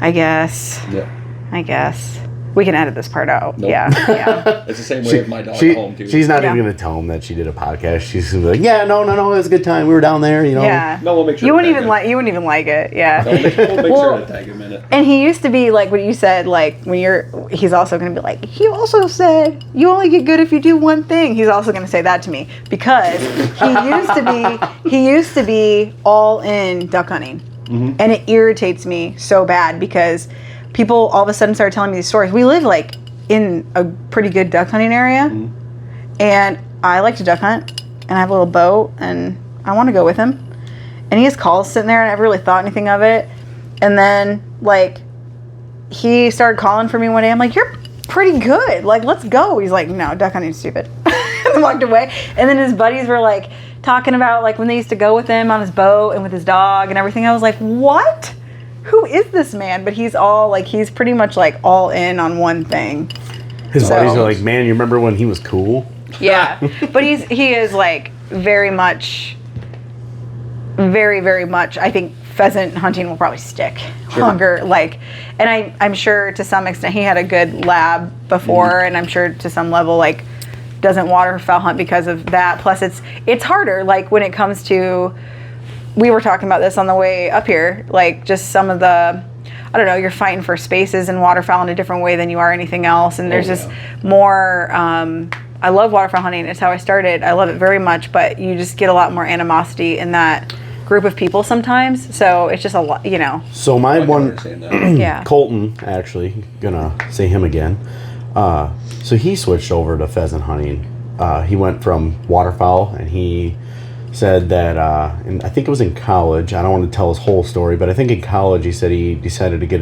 I guess. Yeah. I guess. We can edit this part out. Nope. Yeah. It's the same way with my dog at home too. She's not Yeah. even going to tell him that she did a podcast. She's going to be like, yeah, no, it was a good time. We were down there, you know. Yeah. No, we'll make sure You to wouldn't tag even him. like. You wouldn't even like it. Yeah. We'll make Well- sure to tag him in it. And he used to be like what you said, like when he's also going to be like, he also said, you only get good if you do one thing. He's also going to say that to me because he used to be all in duck hunting. And it irritates me so bad because people all of a sudden started telling me these stories. We live like in a pretty good duck hunting area and I like to duck hunt and I have a little boat and I want to go with him. And he has calls sitting there and I never really thought anything of it. And then, like, he started calling for me one day. I'm like, you're pretty good. Like, let's go. He's like, no, duck hunting's stupid. And then walked away. And then his buddies were, like, talking about, like, when they used to go with him on his boat and with his dog and everything. I was like, what? Who is this man? But he's all, like, he's pretty much, like, all in on one thing. His So- buddies are like, man, you remember when he was cool? Yeah. But he is, like, very, very much, I think pheasant hunting will probably stick longer. Like, and I'm sure to some extent he had a good lab before, and I'm sure to some level, like, doesn't waterfowl hunt because of that. Plus, it's harder. Like when it comes to, we were talking about this on the way up here. Like just some of the, I don't know, you're fighting for spaces in waterfowl in a different way than you are anything else, and there's just more. I love waterfowl hunting. It's how I started. I love it very much, but you just get a lot more animosity in that group of people sometimes. So it's just a lot, you know. So my I can one, understand that. Yeah. Colton, actually, gonna say him again. So he switched over to pheasant hunting. He went from waterfowl, and he said that, and I think it was in college. I don't want to tell his whole story, but I think in college he said he decided to get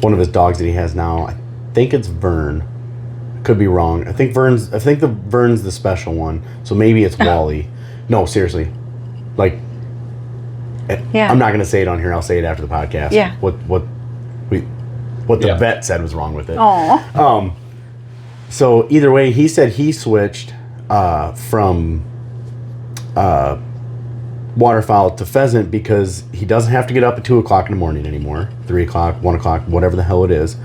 one of his dogs that he has now. I think it's Vern. Could be wrong. I think Vern's the special one. So maybe it's Wally. No, seriously. Like, Yeah. I'm not gonna say it on here. I'll say it after the podcast. Yeah. What the Yeah. vet said was wrong with it. Aw. So either way, he said he switched from waterfowl to pheasant because he doesn't have to get up at 2 o'clock in the morning anymore. 3 o'clock, 1 o'clock, whatever the hell it is.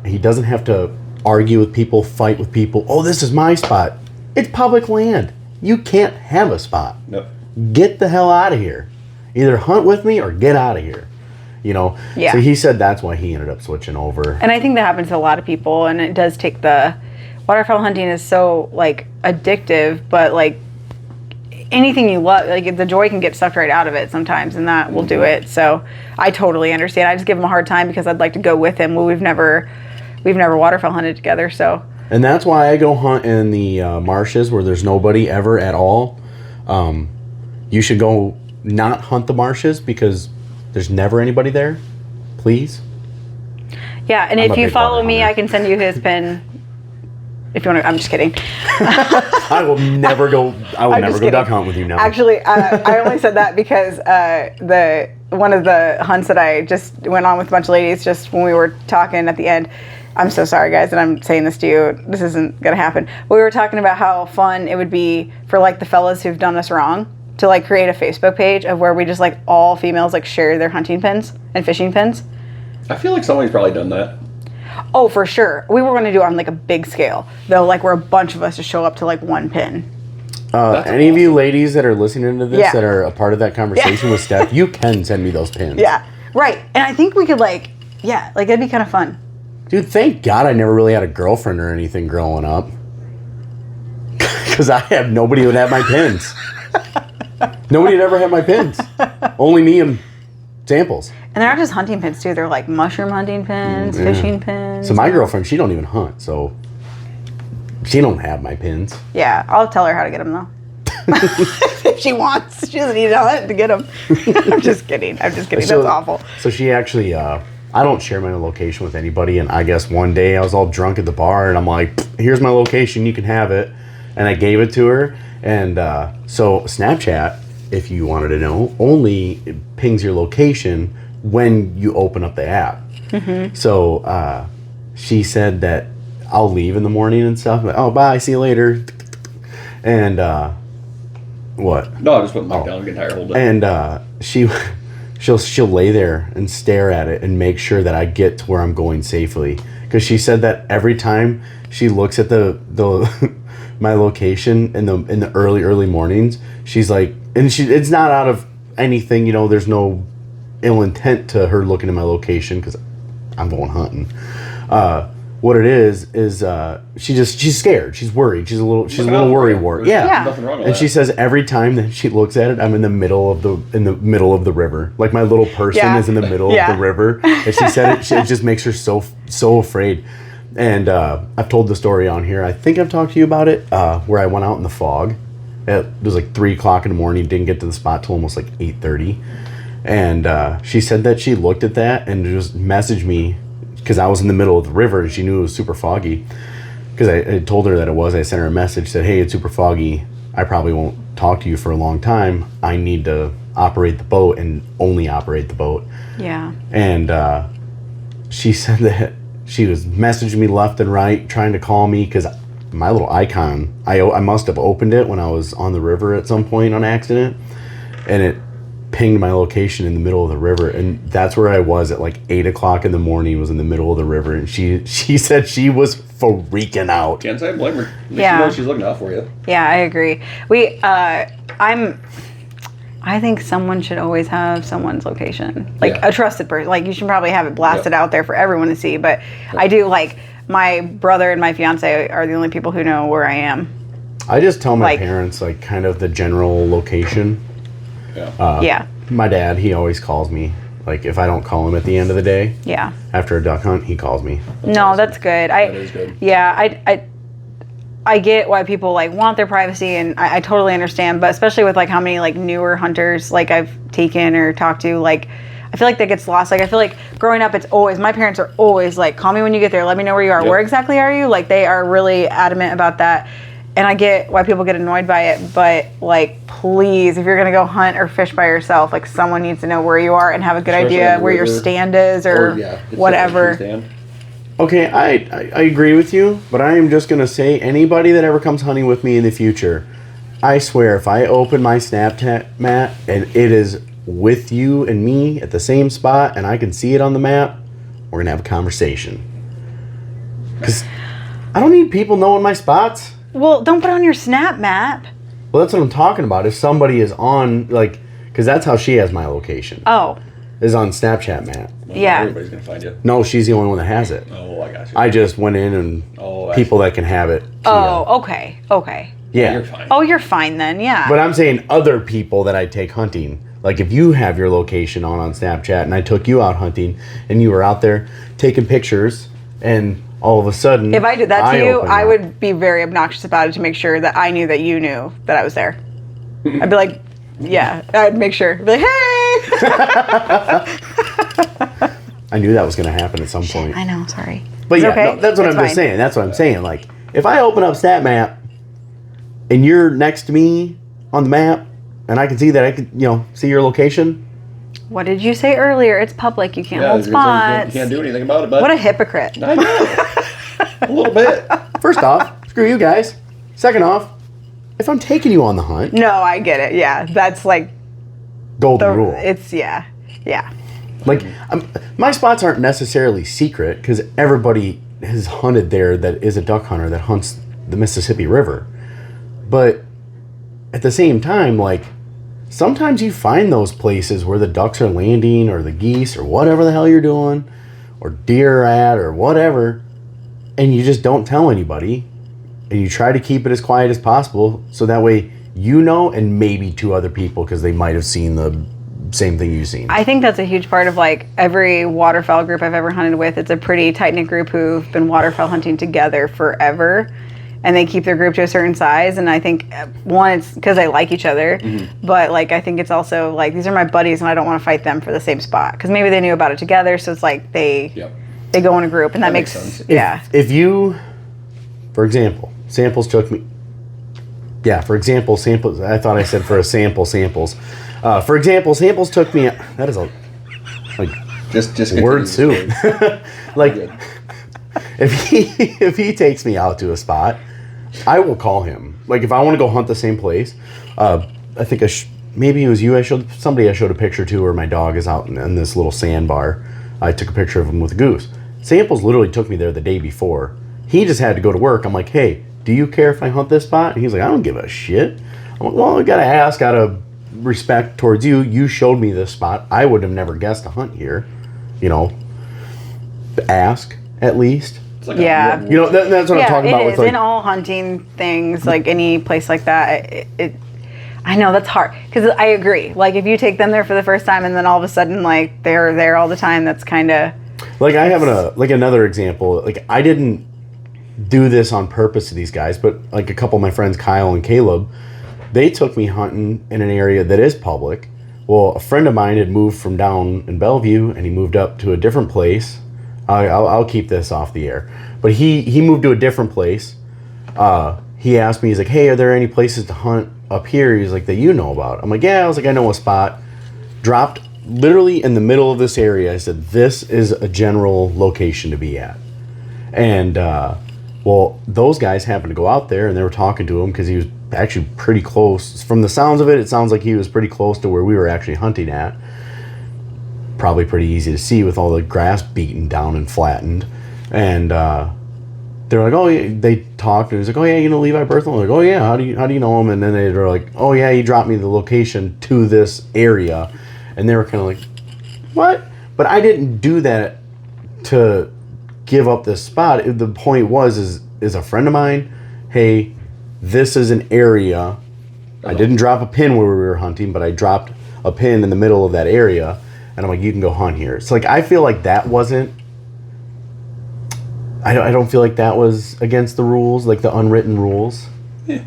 He doesn't have to argue with people, fight with people. Oh, this is my spot. It's public land. You can't have a spot. Nope. Get the hell out of here. Either hunt with me or get out of here. You know? Yeah. So he said that's why he ended up switching over. And I think that happens to a lot of people, and it does take waterfowl hunting is so, like, addictive, but, like, anything you love, like, the joy can get sucked right out of it sometimes, and that will do it. So I totally understand. I just give him a hard time because I'd like to go with him. Well, we've never waterfowl hunted together, so. And that's why I go hunt in the marshes where there's nobody ever at all. You should go not hunt the marshes because there's never anybody there. Please. Yeah, and I'm if a you big follow water me, hunter. I can send you his pin. If you want to, I'm just kidding. I will never go. I will I'm never just go kidding. duck hunt with you now. Actually, I only said that because one of the hunts that I just went on with a bunch of ladies, just when we were talking at the end. I'm so sorry, guys, that I'm saying this to you. This isn't gonna happen. We were talking about how fun it would be for like the fellas who've done us wrong to like create a Facebook page of where we just like all females like share their hunting pins and fishing pins. I feel like somebody's probably done that. Oh, for sure. We were gonna do it on like a big scale, though. Like where a bunch of us just show up to like one pin. That's any of you awesome. ladies that are listening to this Yeah. that are a part of that conversation with Steph, you can send me those pins. Yeah, right. And I think we could like that'd be kind of fun. Dude, thank God I never really had a girlfriend or anything growing up. Because I have nobody who would have my pins. Nobody would ever have my pins. Only me and samples. And they're not just hunting pins too. They're like mushroom hunting pins, fishing pins. So my girlfriend, she don't even hunt, so she don't have my pins. Yeah, I'll tell her how to get them though. if she wants. She doesn't need to hunt to get them. I'm just kidding. That's awful. So she actually, I don't share my location with anybody. And I guess one day I was all drunk at the bar and I'm like, here's my location. You can have it. And I gave it to her. And so Snapchat, if you wanted to know, only pings your location when you open up the app. Mm-hmm. So she said that I'll leave in the morning and stuff. Like, oh, bye. See you later. And what? No, I just put my down and get tired holding it. And she'll lay there and stare at it and make sure that I get to where I'm going safely. Because she said that every time she looks at the my location in the early mornings, she's like, and it's not out of anything, you know. There's no ill intent to her looking at my location because I'm going hunting. What it is she's scared. She's worried. She's a little worrywart. Yeah. Nothing wrong with and that. she says every time that she looks at it, I'm in the middle of the river. Like my little person is in the middle of the river. And she said it just makes her so afraid. And I've told the story on here. I think I've talked to you about it, where I went out in the fog. It was like 3 o'clock in the morning. Didn't get to the spot till almost like 8:30. And she said that she looked at that and just messaged me because I was in the middle of the river and she knew it was super foggy. Because I told her that it was. I sent her a message, said, hey, it's super foggy. I probably won't talk to you for a long time. I need to operate the boat and only operate the boat. Yeah. And she said that she was messaging me left and right, trying to call me because my little icon, I must have opened it when I was on the river at some point on accident. And it pinged my location in the middle of the river, and that's where I was at like 8 o'clock in the morning. Was in the middle of the river, and she said she was freaking out. Can't say I blame her. At least Yeah. you know she's looking out for you. Yeah, I agree. I think someone should always have someone's location, like a trusted person. Like you should probably have it blasted out there for everyone to see. But I do, like, my brother and my fiance are the only people who know where I am. I just tell my parents like kind of the general location. Yeah. My dad, he always calls me. Like if I don't call him at the end of the day, after a duck hunt, he calls me. That's good. That is good. Yeah, I get why people like want their privacy, and I totally understand. But especially with like how many like newer hunters like I've taken or talked to, like I feel like that gets lost. Like I feel like growing up, it's always, my parents are always like, call me when you get there. Let me know where you are. Where exactly are you? Like they are really adamant about that. And I get why people get annoyed by it, but like, please, if you're gonna go hunt or fish by yourself, like someone needs to know where you are and have a good idea where your stand is or whatever. Okay, I agree with you, but I am just gonna say anybody that ever comes hunting with me in the future, I swear if I open my Snapchat map and it is with you and me at the same spot and I can see it on the map, we're gonna have a conversation. Because I don't need people knowing my spots. Well, don't put it on your Snap map. Well, that's what I'm talking about. If somebody is on, like, because that's how she has my location. Oh. Is on Snapchat map. Well, everybody's going to find you. No, she's the only one that has it. Oh, I got you. I just went in and people that can have it. Okay. Yeah. You're fine. Oh, you're fine then, yeah. But I'm saying other people that I take hunting. Like if you have your location on Snapchat and I took you out hunting and you were out there taking pictures and all of a sudden, if I did that to you, I would be very obnoxious about it to make sure that I knew that you knew that I was there. I'd be like, I'd make sure. I'd be like, hey! I knew that was going to happen at some point. I know, sorry. But that's what I'm just saying. That's what I'm saying. Like, if I open up Snap Map and you're next to me on the map and I can see that I can, see your location. What did you say earlier? It's public. You can't hold spots. You can't do anything about it, but what a hypocrite. I know. A little bit. First off, screw you guys. Second off, if I'm taking you on the hunt. No, I get it. Yeah, that's like golden rule. It's, yeah. Like, my spots aren't necessarily secret because everybody has hunted there that is a duck hunter that hunts the Mississippi River. But at the same time, like, sometimes you find those places where the ducks are landing or the geese or whatever the hell you're doing or deer are at or whatever, and you just don't tell anybody and you try to keep it as quiet as possible so that way you know and maybe 2 other people because they might have seen the same thing you've seen. I think that's a huge part of like every waterfowl group I've ever hunted with. It's a pretty tight-knit group who've been waterfowl hunting together forever. and they keep their group to a certain size. And I think one, it's because they like each other, but like I think it's also like these are my buddies, and I don't want to fight them for the same spot because maybe they knew about it together. So it's like they go in a group, and that makes sense. If you, for example, samples took me. Yeah, for example, samples. I thought I said for a samples. For example, samples took me. That is a like just word soup. Like if he takes me out to a spot, I will call him. Like if I want to go hunt the same place, I think maybe it was you. I showed a picture to where my dog is out in this little sandbar. I took a picture of him with a goose. Samples literally took me there the day before. He just had to go to work. I'm like, hey, do you care if I hunt this spot? And he's like, I don't give a shit. I'm like, well, I gotta ask out of respect towards you. You showed me this spot. I would have never guessed to hunt here. You know, ask at least. Like yeah. You know, that's what I'm talking about. It is. In all hunting things, like any place like that, I know that's hard because I agree. Like if you take them there for the first time and then all of a sudden like they're there all the time, that's kind of like I have another example. Like I didn't do this on purpose to these guys, but like a couple of my friends, Kyle and Caleb, they took me hunting in an area that is public. Well, a friend of mine had moved from down in Bellevue and he moved up to a different place. I'll keep this off the air, but he moved to a different place. He asked me, he's like, hey, are there any places to hunt up here? He's like, that you know about? I'm like, yeah. I was like, I know a spot. Dropped literally in the middle of this area. I said, this is a general location to be at. And well, those guys happened to go out there and they were talking to him because he was actually pretty close. From the sounds of it, it sounds like he was pretty close to where we were actually hunting at. Probably pretty easy to see with all the grass beaten down and flattened. And they're like, oh, yeah. They talked and he's like, oh yeah, you know Levi Berthel? I'm like, oh yeah, how do you know him? And then they were like, oh yeah, he dropped me the location to this area. And they were kind of like, what? But I didn't do that to give up this spot. The point is a friend of mine, hey, this is an area. I didn't drop a pin where we were hunting, but I dropped a pin in the middle of that area. And I'm like, you can go hunt here. So like, I feel like that wasn't, I don't feel like that was against the rules, like the unwritten rules. Yeah.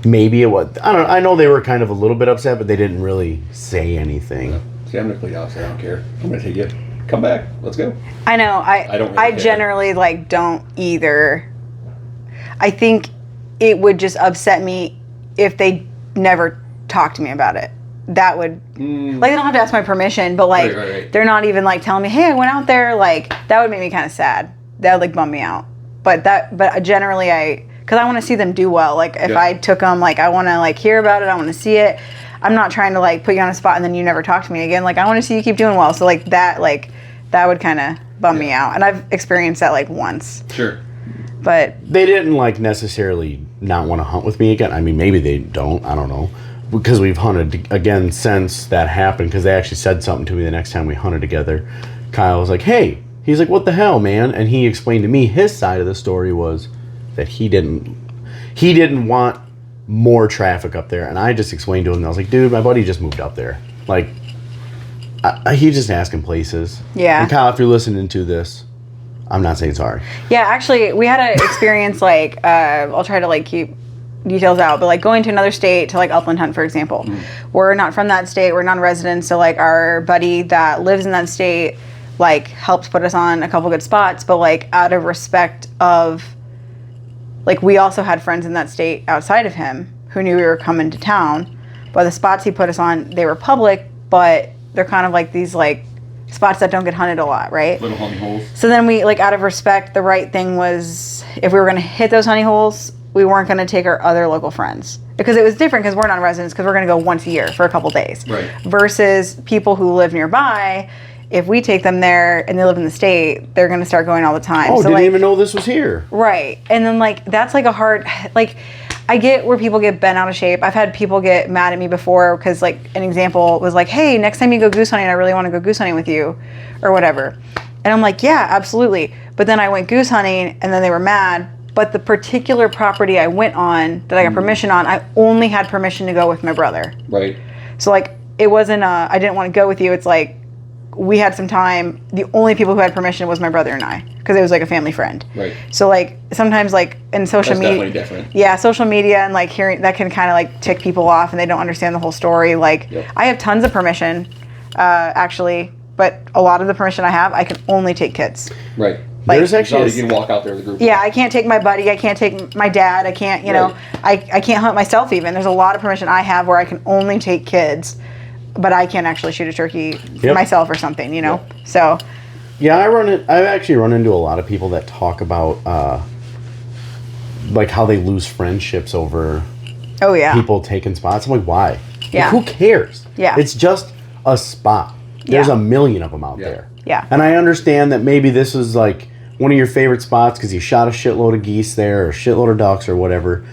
Maybe it was. I don't know. I know they were kind of a little bit upset, but they didn't really say anything. Yeah. See, I'm the complete opposite. I don't care. I'm going to take it. Come back. Let's go. I know. I don't really I care. generally like don't either. I think it would just upset me if they never talked to me about it. That would like they don't have to ask my permission, but like right. they're not even like telling me, hey, I went out there. Like that would make me kind of sad. That would like bum me out. But generally because I want to see them do well. Like if I took them, like I want to like hear about it. I want to see it. I'm not trying to like put you on a spot and then you never talk to me again. Like I want to see you keep doing well. So like that would kind of bum me out. And I've experienced that like once. Sure. But they didn't like necessarily not want to hunt with me again. I mean, maybe they don't. I don't know. Because we've hunted again since that happened. Because they actually said something to me the next time we hunted together. Kyle was like, hey. He's like, what the hell, man? And he explained to me his side of the story was that he didn't want more traffic up there. And I just explained to him, I was like, dude, my buddy just moved up there. Like, he's just asking places. Yeah. And Kyle, if you're listening to this, I'm not saying sorry. yeah, actually, we had an experience like I'll try to like keep details out, but like going to another state to like upland hunt, for example. We're not from that state. We're non-residents. So like our buddy that lives in that state like helped put us on a couple good spots, but like out of respect of like we also had friends in that state outside of him who knew we were coming to town, but the spots he put us on, they were public, but they're kind of like these like spots that don't get hunted a lot, right? Little honey holes. So then we like out of respect, the right thing was if we were going to hit those honey holes, we weren't going to take our other local friends because it was different because we're non-residents because we're going to go once a year for a couple days, Right. versus people who live nearby. If we take them there and they live in the state, they're going to start going all the time. Oh, so didn't like, even know this was here. right. And then like, that's like a hard, like I get where people get bent out of shape. I've had people get mad at me before because like an example was like, hey, next time you go goose hunting, I really want to go goose hunting with you or whatever. And I'm like, yeah, absolutely. But then I went goose hunting and then they were mad. But the particular property I went on that I got permission on, I only had permission to go with my brother. Right. So like, it wasn't I didn't want to go with you. It's like, we had some time. The only people who had permission was my brother and I, because it was like a family friend. Right. So like sometimes like in social That's media, definitely different. yeah, social media and like hearing that can kind of like tick people off and they don't understand the whole story. Like Yep. I have tons of permission, actually, but a lot of the permission I have, I can only take kids. Right. Like- There's actually You can walk out there with a group. Yeah, I can't take my buddy. I can't take my dad. I can't, you know, I can't hunt myself even. There's a lot of permission I have where I can only take kids, but I can't actually shoot a turkey myself or something, you know? Yep. So, Yeah, I've actually run into a lot of people that talk about like how they lose friendships over oh yeah. people taking spots. I'm like, why? Like, Yeah. who cares? Yeah. It's just a spot. There's Yeah. a million of them out Yeah. there. Yeah. And I understand that maybe this is like one of your favorite spots because you shot a shitload of geese there or a shitload of ducks or whatever.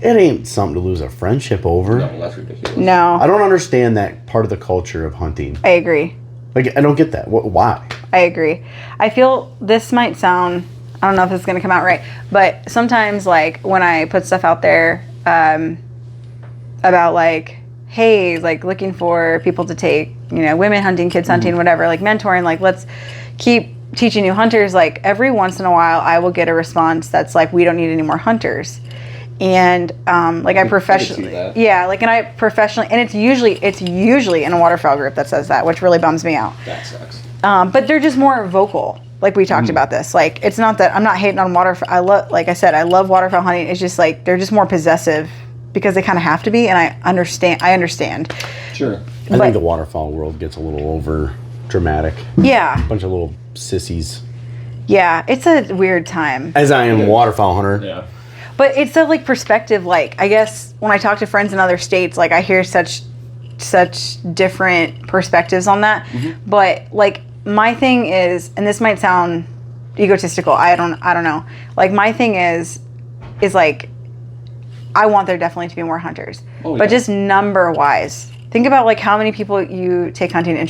It ain't something to lose a friendship over. No, that's ridiculous. No, I don't understand that part of the culture of hunting. I agree. Like, I don't get that. Why? I agree. I feel this might sound, I don't know if this is going to come out right, but sometimes like when I put stuff out there about like, hey, like looking for people to take, you know, women hunting, kids hunting, whatever, like mentoring, like let's keep teaching new hunters. Like every once in a while I will get a response that's like, we don't need any more hunters. And like I professionally, that. yeah, like, and I professionally, and it's usually in a waterfowl group that says that, which really bums me out. That sucks. But they're just more vocal. Like we talked about this. Like it's not that I'm not hating on waterfowl. Like I said, I love waterfowl hunting. It's just like they're just more possessive because they kind of have to be, and I understand. Sure. I But- think the waterfowl world gets a little over dramatic. Yeah, Bunch of little sissies. yeah. It's a weird time. As I am a waterfowl hunter. Yeah. But it's a like perspective. Like I guess when I talk to friends in other states, like I hear such different perspectives on that. But like my thing is, and this might sound egotistical. I don't know. Like my thing is like I want there definitely to be more hunters, Oh, but yeah. just number wise. Think about like how many people you take hunting, and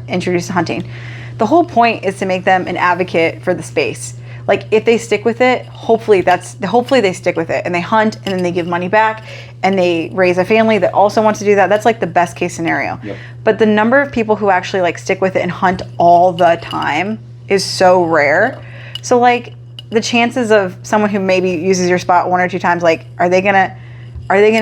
introduce to hunting. The whole point is to make them an advocate for the space. Like if they stick with it, hopefully they stick with it and they hunt and then they give money back and they raise a family that also wants to do that. That's like the best case scenario. Yep. But the number of people who actually like stick with it and hunt all the time is so rare. So like the chances of someone who maybe uses your spot one or two times, like are they gonna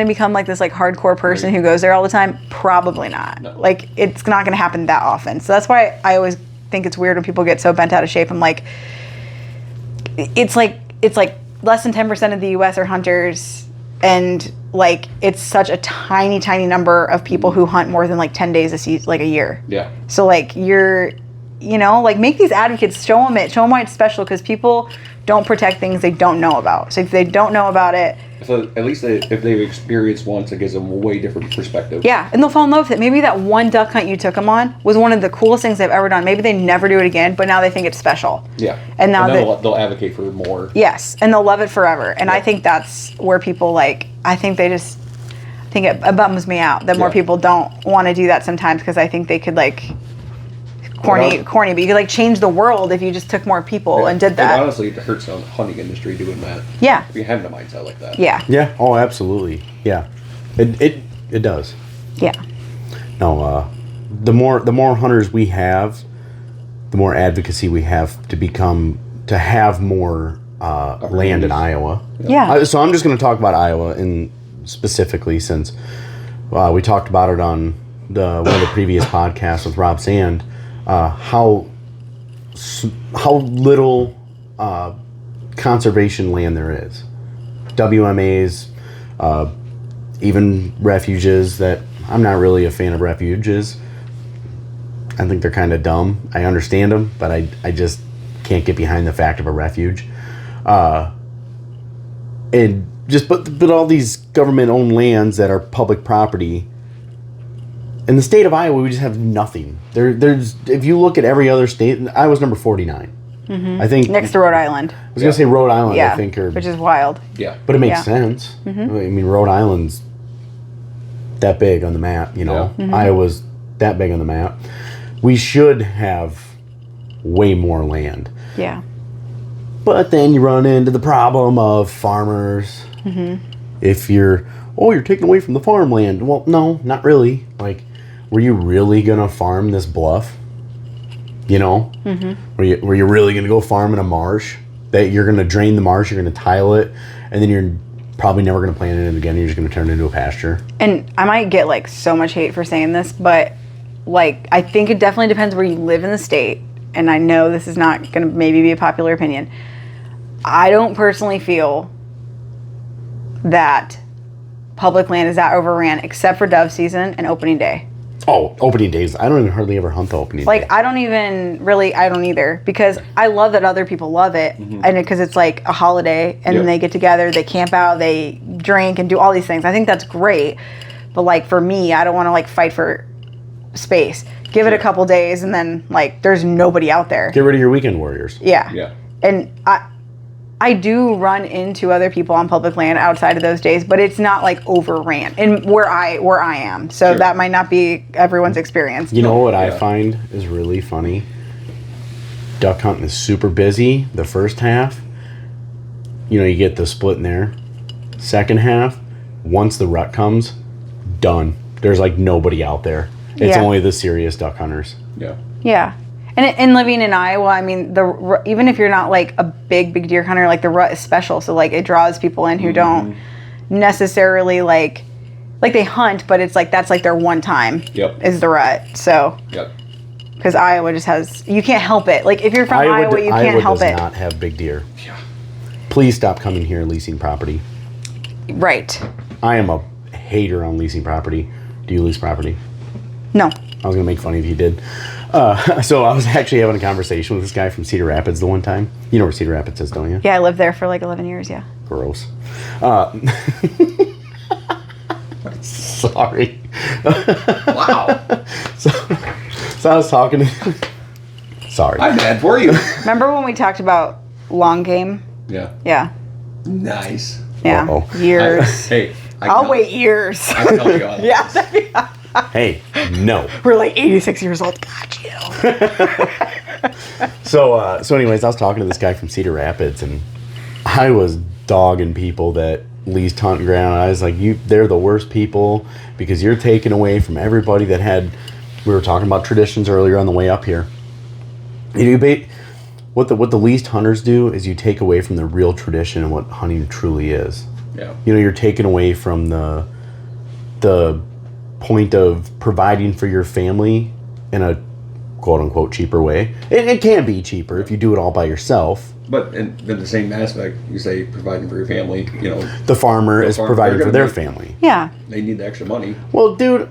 become like this like hardcore person who goes there all the time? Probably not. No. Like it's not gonna happen that often. So that's why I always think it's weird when people get so bent out of shape. I'm like, it's like less than 10% of the U.S. are hunters, and like it's such a tiny number of people who hunt more than like 10 days a year. Yeah. So like like make these advocates, show them why it's special, because people don't protect things they don't know about. So if they don't know about it, So at least if they've experienced once, it gives them a way different perspective. yeah, and they'll fall in love with it. Maybe that one duck hunt you took them on was one of the coolest things they've ever done. Maybe they never do it again, but now they think it's special. Yeah. And now then they'll advocate for more. Yes, and they'll love it forever. And I Yeah. think that's where people like, I think it bums me out that more Yeah. people don't want to do that sometimes, because I think they could like, corny, but you could like change the world if you just took more people and did that. And honestly, it hurts the hunting industry doing that. Yeah, If you have a mindset like that. yeah, Yeah. Oh, absolutely. Yeah. It does. yeah, No, the more hunters we have, the more advocacy we have to have more land in Iowa. yeah. So I'm just going to talk about Iowa specifically, since we talked about it on one of the previous podcasts with Rob Sand. How little conservation land there is. WMAs, even refuges that I'm not really a fan of refuges. I think they're kind of dumb. I understand them, but I just can't get behind the fact of a refuge. And just but all these government-owned lands that are public property. In the state of Iowa, we just have nothing. There's if you look at every other state, Iowa's number 49. I think Next to Rhode Island. I was gonna say Rhode Island. Yeah, I think, which is wild. Yeah. but it makes Yeah. sense. I mean, Rhode Island's that big on the map. You know, Yeah. Iowa's that big on the map. We should have way more land. Yeah, But then you run into the problem of farmers. If you're taking away from the farmland. Well, no, not really. Like, were you really gonna farm this bluff? You know, where you're really going to go farm in a marsh, that you're going to drain the marsh, you're going to tile it, and then you're probably never going to plant it again. You're just going to turn it into a pasture. And I might get like so much hate for saying this, but like I think it definitely depends where you live in the state. And I know this is not going to maybe be a popular opinion. I don't personally feel that public land is that overran, except for dove season and opening day. Oh, opening days. I don't even hardly ever hunt the opening day. Like, I don't either, because I love that other people love it, and because it's like a holiday, and then they get together, they camp out, they drink, and do all these things. I think that's great, but like for me, I don't want to like fight for space. Give it a couple days, and then like there's nobody out there. Get rid of your weekend warriors. Yeah. And I do run into other people on public land outside of those days, but it's not like overran, and where I am. So that might not be everyone's experience. You know what I find is really funny? Duck hunting is super busy the first half. You know, you get the split in there. Second half, once the rut comes, done. There's like nobody out there. It's only the serious duck hunters. Yeah. And living in Iowa, I mean, even if you're not like a big deer hunter, like the rut is special. So like it draws people in who don't necessarily like they hunt, but it's like that's like their one time is the rut. So because Iowa just has, you can't help it. Like if you're from Iowa, you can't help it. Iowa does not have big deer. Please stop coming here and leasing property. Right. I am a hater on leasing property. Do you lease property? No. I was going to make fun of you did. So I was actually having a conversation with this guy from Cedar Rapids the one time. You know where Cedar Rapids is, don't you? Yeah, I lived there for like 11 years, yeah. Gross. Sorry. Wow. So I was talking to... Sorry. I'm mad for you. Remember when we talked about long game? Yeah. Yeah. Nice. Yeah. Uh-oh. Years. I'll wait years. I can help you on this. Yeah. Hey, no. We're like 86 years old. Got you. So anyways, I was talking to this guy from Cedar Rapids, and I was dogging people that leased hunting ground. I was like, they're the worst people because you're taking away from everybody that had. We were talking about traditions earlier on the way up here. What the leased hunters do is you take away from the real tradition and what hunting truly is. Yeah. You know, you're taking away from the point of providing for your family in a quote-unquote cheaper way. It can be cheaper if you do it all by yourself. But in the same aspect, you say providing for your family, you know. The farmer is providing for their family. Yeah. They need the extra money. Well, dude,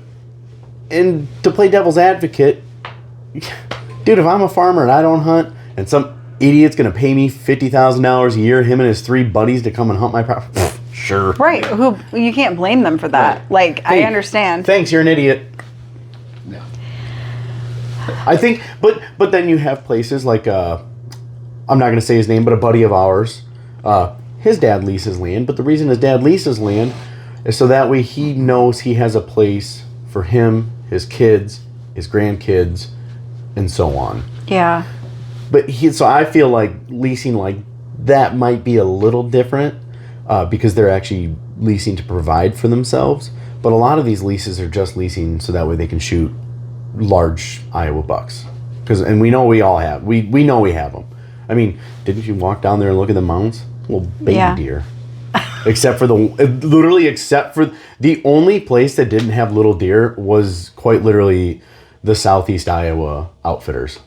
and to play devil's advocate, dude, if I'm a farmer and I don't hunt, and some idiot's going to pay me $50,000 a year, him and his 3 buddies, to come and hunt my property, sure. Right. You can't blame them for that. Right. Like, Hey, I understand. Thanks, you're an idiot. No. I think, but then you have places like, I'm not going to say his name, but a buddy of ours, his dad leases land, but the reason his dad leases land is so that way he knows he has a place for him, his kids, his grandkids, and so on. Yeah. But so I feel like leasing like that might be a little different because they're actually leasing to provide for themselves. But a lot of these leases are just leasing so that way they can shoot large Iowa bucks. And we know we all have. We know we have them. I mean, didn't you walk down there and look at the mounds? Little baby deer. Except for the only place that didn't have little deer was quite literally the Southeast Iowa Outfitters.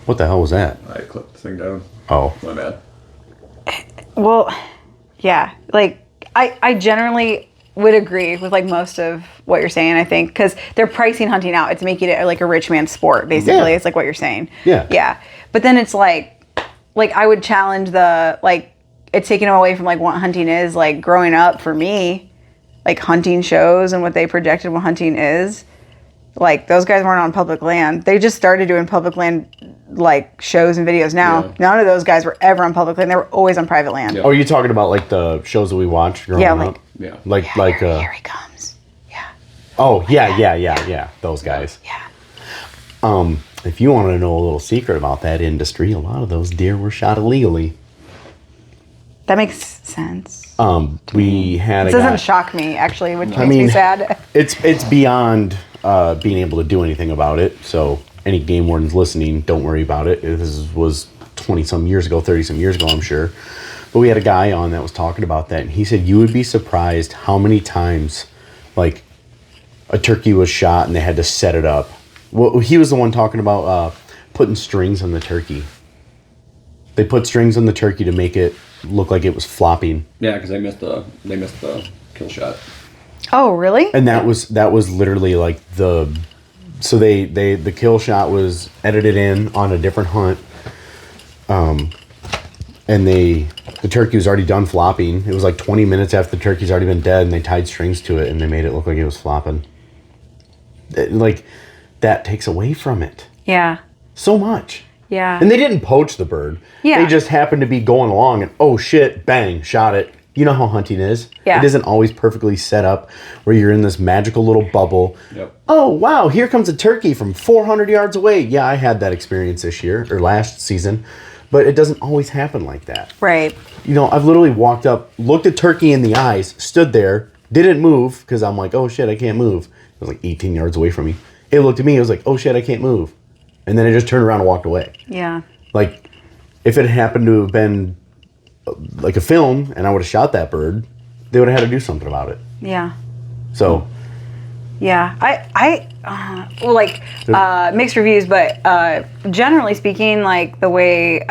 What the hell was that? I clipped the thing down. Oh. My bad. Well, yeah. Like, I generally would agree with like most of what you're saying, I think, because they're pricing hunting out. It's making it like a rich man's sport, basically. Yeah. It's like what you're saying. Yeah. Yeah. But then it's like I would challenge it's taken away from like what hunting is. Like growing up for me, like hunting shows and what they projected what hunting is. Like those guys weren't on public land. They just started doing public land like shows and videos now. Yeah. None of those guys were ever on public land. They were always on private land. Yeah. Oh, you're talking about like the shows that we watched growing up? Yeah. Like Here he comes. Yeah. Oh, yeah. Those guys. Yeah. If you want to know a little secret about that industry, a lot of those deer were shot illegally. That makes sense. We had It doesn't shock me, actually, which makes me sad. It's beyond being able to do anything about it. So any game wardens listening, don't worry about it. This was 20-some years ago, 30-some years ago, I'm sure. But we had a guy on that was talking about that, and he said you would be surprised how many times, like, a turkey was shot and they had to set it up. Well, he was the one talking about putting strings on the turkey. They put strings on the turkey to make it look like it was flopping. Yeah, because they missed the kill shot. Oh, really? And that was literally like the kill shot was edited in on a different hunt. And the turkey was already done flopping. It was like 20 minutes after the turkey's already been dead, and they tied strings to it and they made it look like it was flopping. Like, that takes away from it. Yeah. So much. Yeah. And they didn't poach the bird. Yeah. They just happened to be going along and, oh shit, bang, shot it. You know how hunting is. Yeah. It isn't always perfectly set up where you're in this magical little bubble. Yep. Oh, wow, here comes a turkey from 400 yards away. Yeah, I had that experience this year, or last season. But it doesn't always happen like that. Right. You know, I've literally walked up, looked at turkey in the eyes, stood there, didn't move, because I'm like, oh shit, I can't move. It was like 18 yards away from me. It looked at me, it was like, oh shit, I can't move. And then I just turned around and walked away. Yeah. Like, if it happened to have been like a film and I would have shot that bird, they would have had to do something about it. Yeah. So. Yeah. Mixed reviews, but generally speaking, like the way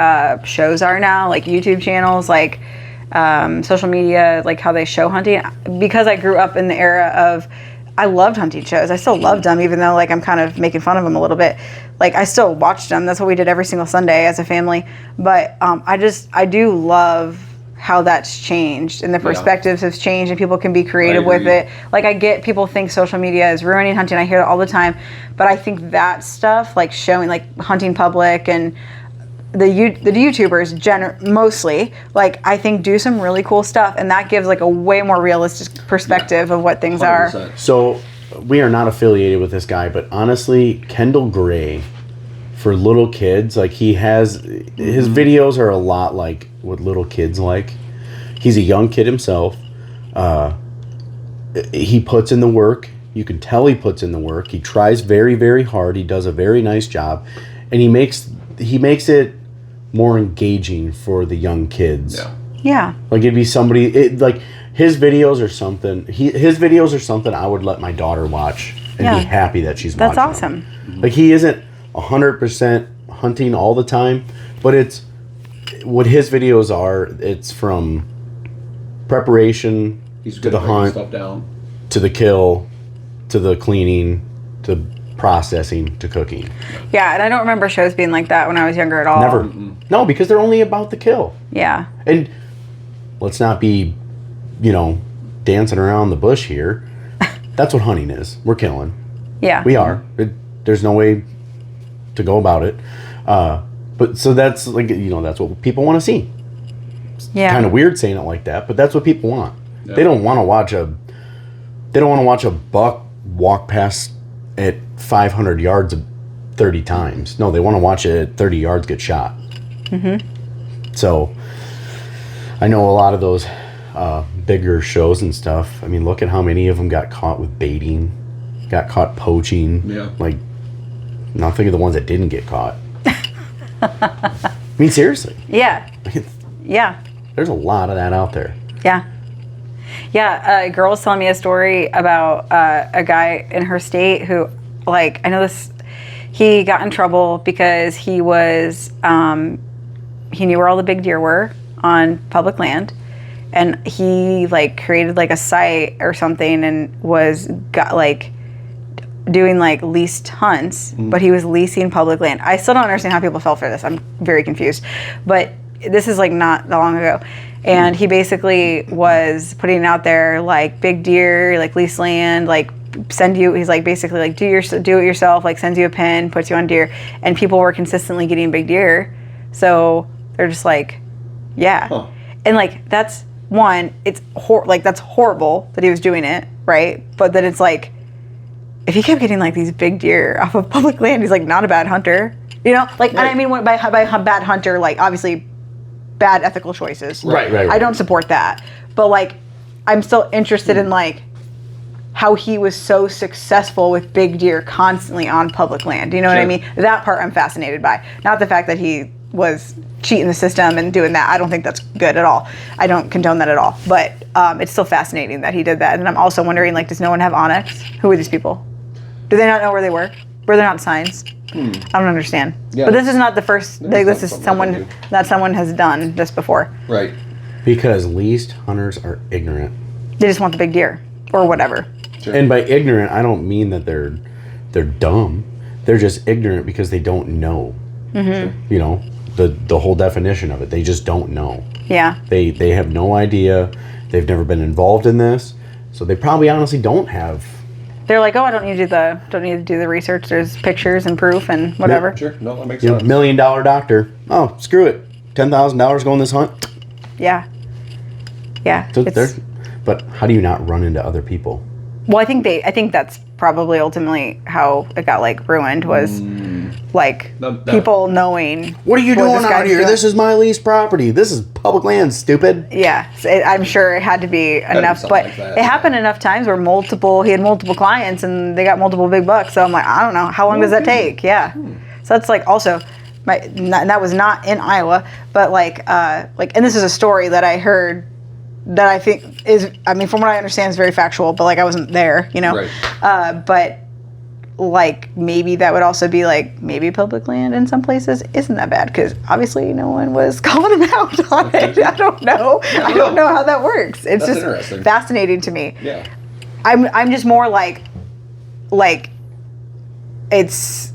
shows are now, like YouTube channels, like social media, like how they show hunting, because I grew up in the era of, I loved hunting shows. I still loved them, even though like I'm kind of making fun of them a little bit. Like I still watched them. That's what we did every single Sunday as a family. But I do love how that's changed and the perspectives have changed and people can be creative with it. Like I get people think social media is ruining hunting. I hear it all the time. But I think that stuff, like showing like Hunting Public and the YouTubers mostly, like I think do some really cool stuff, and that gives like a way more realistic perspective of what things 100%. Are. So we are not affiliated with this guy, but honestly, Kendall Gray, for little kids, like his videos are a lot like what little kids like. He's a young kid himself. He puts in the work. You can tell he puts in the work. He tries very, very hard. He does a very nice job, and he makes it more engaging for the young kids. Yeah. Like it'd be somebody like his videos are something. His videos are something I would let my daughter watch and be happy that she's watching. That's awesome. Them. Like he isn't 100% hunting all the time, but it's what his videos are. It's from preparation to the hunt, stuff down, to the kill, to the cleaning, to processing, to cooking. Yeah, and I don't remember shows being like that when I was younger at all. Never. No, because they're only about the kill. Yeah. And let's not be, dancing around the bush here. That's what hunting is. We're killing. Yeah. We are. There's no way to go about it. But so that's like, that's what people want to see. Yeah. Kind of weird saying it like that, but that's what people want. Yeah. They don't want to watch a buck walk past at 500 yards 30 times. No, they want to watch it at 30 yards get shot. Mm-hmm. So I know a lot of those bigger shows and stuff. I mean, look at how many of them got caught with baiting, got caught poaching. Yeah. Like, now think of the ones that didn't get caught. I mean, seriously. Yeah. Yeah. There's a lot of that out there. Yeah. Yeah, a girl was telling me a story about a guy in her state who, like, I know this, he got in trouble because he was, he knew where all the big deer were on public land, and he, like, created, like, a site or something and doing, like, leased hunts, but he was leasing public land. I still don't understand how people fell for this. I'm very confused. But this is, like, not that long ago. And he basically was putting it out there, like, big deer, like, lease land, like, he's like, basically, like, do it yourself, like, sends you a pin, puts you on deer. And people were consistently getting big deer. So they're just like, yeah. Huh. And, like, that's one, it's that's horrible that he was doing it, right? But then it's like, if he kept getting, like, these big deer off of public land, he's, like, not a bad hunter. Like, right. And I mean, by bad hunter, like, obviously bad ethical choices. Right. I don't support that. But, like, I'm still interested in, like, how he was so successful with big deer constantly on public land. You know what I Sure. mean? That part I'm fascinated by. Not the fact that he was cheating the system and doing that. I don't think that's good at all. I don't condone that at all. But it's still fascinating that he did that. And I'm also wondering, like, does no one have Onyx? Who are these people? Do they not know where they were? Were there not signs? I don't understand. Yeah. But this is not the first. Maybe Like, this is something someone they do. that someone has done this before. Right. Because least hunters are ignorant. They just want the big deer or whatever. Sure. And by ignorant, I don't mean that they're dumb. They're just ignorant because they don't know. You know, the whole definition of it. They just don't know. Yeah. They have no idea. They've never been involved in this, so they probably honestly don't have. They're like, oh, I don't need to do the research. There's pictures and proof and whatever. Sure. No, that makes You know, sense. $1 million doctor. Oh, screw it. $10,000 go on this hunt. Yeah. Yeah. So It's- but how do you not run into other people? well, I think that's probably ultimately how it got like ruined was like No. people knowing. What are you doing this out guy's here? doing. This is my leased property. This is public land, stupid. Yeah, so I'm sure it had to be enough, something but like that, it happened enough times where he had multiple clients and they got multiple big bucks. So I'm like, I don't know, how long does that take? Yeah, so that's like also, that was not in Iowa, but and this is a story that I heard that I think is, I mean, from what I understand, is very factual, but like I wasn't there, you know. Right. But like maybe that would also be like maybe public land in some places isn't that bad because obviously no one was calling them out on it. I don't know. I don't know how that works. It's That's just interesting. fascinating to me. Yeah. I'm just more like it's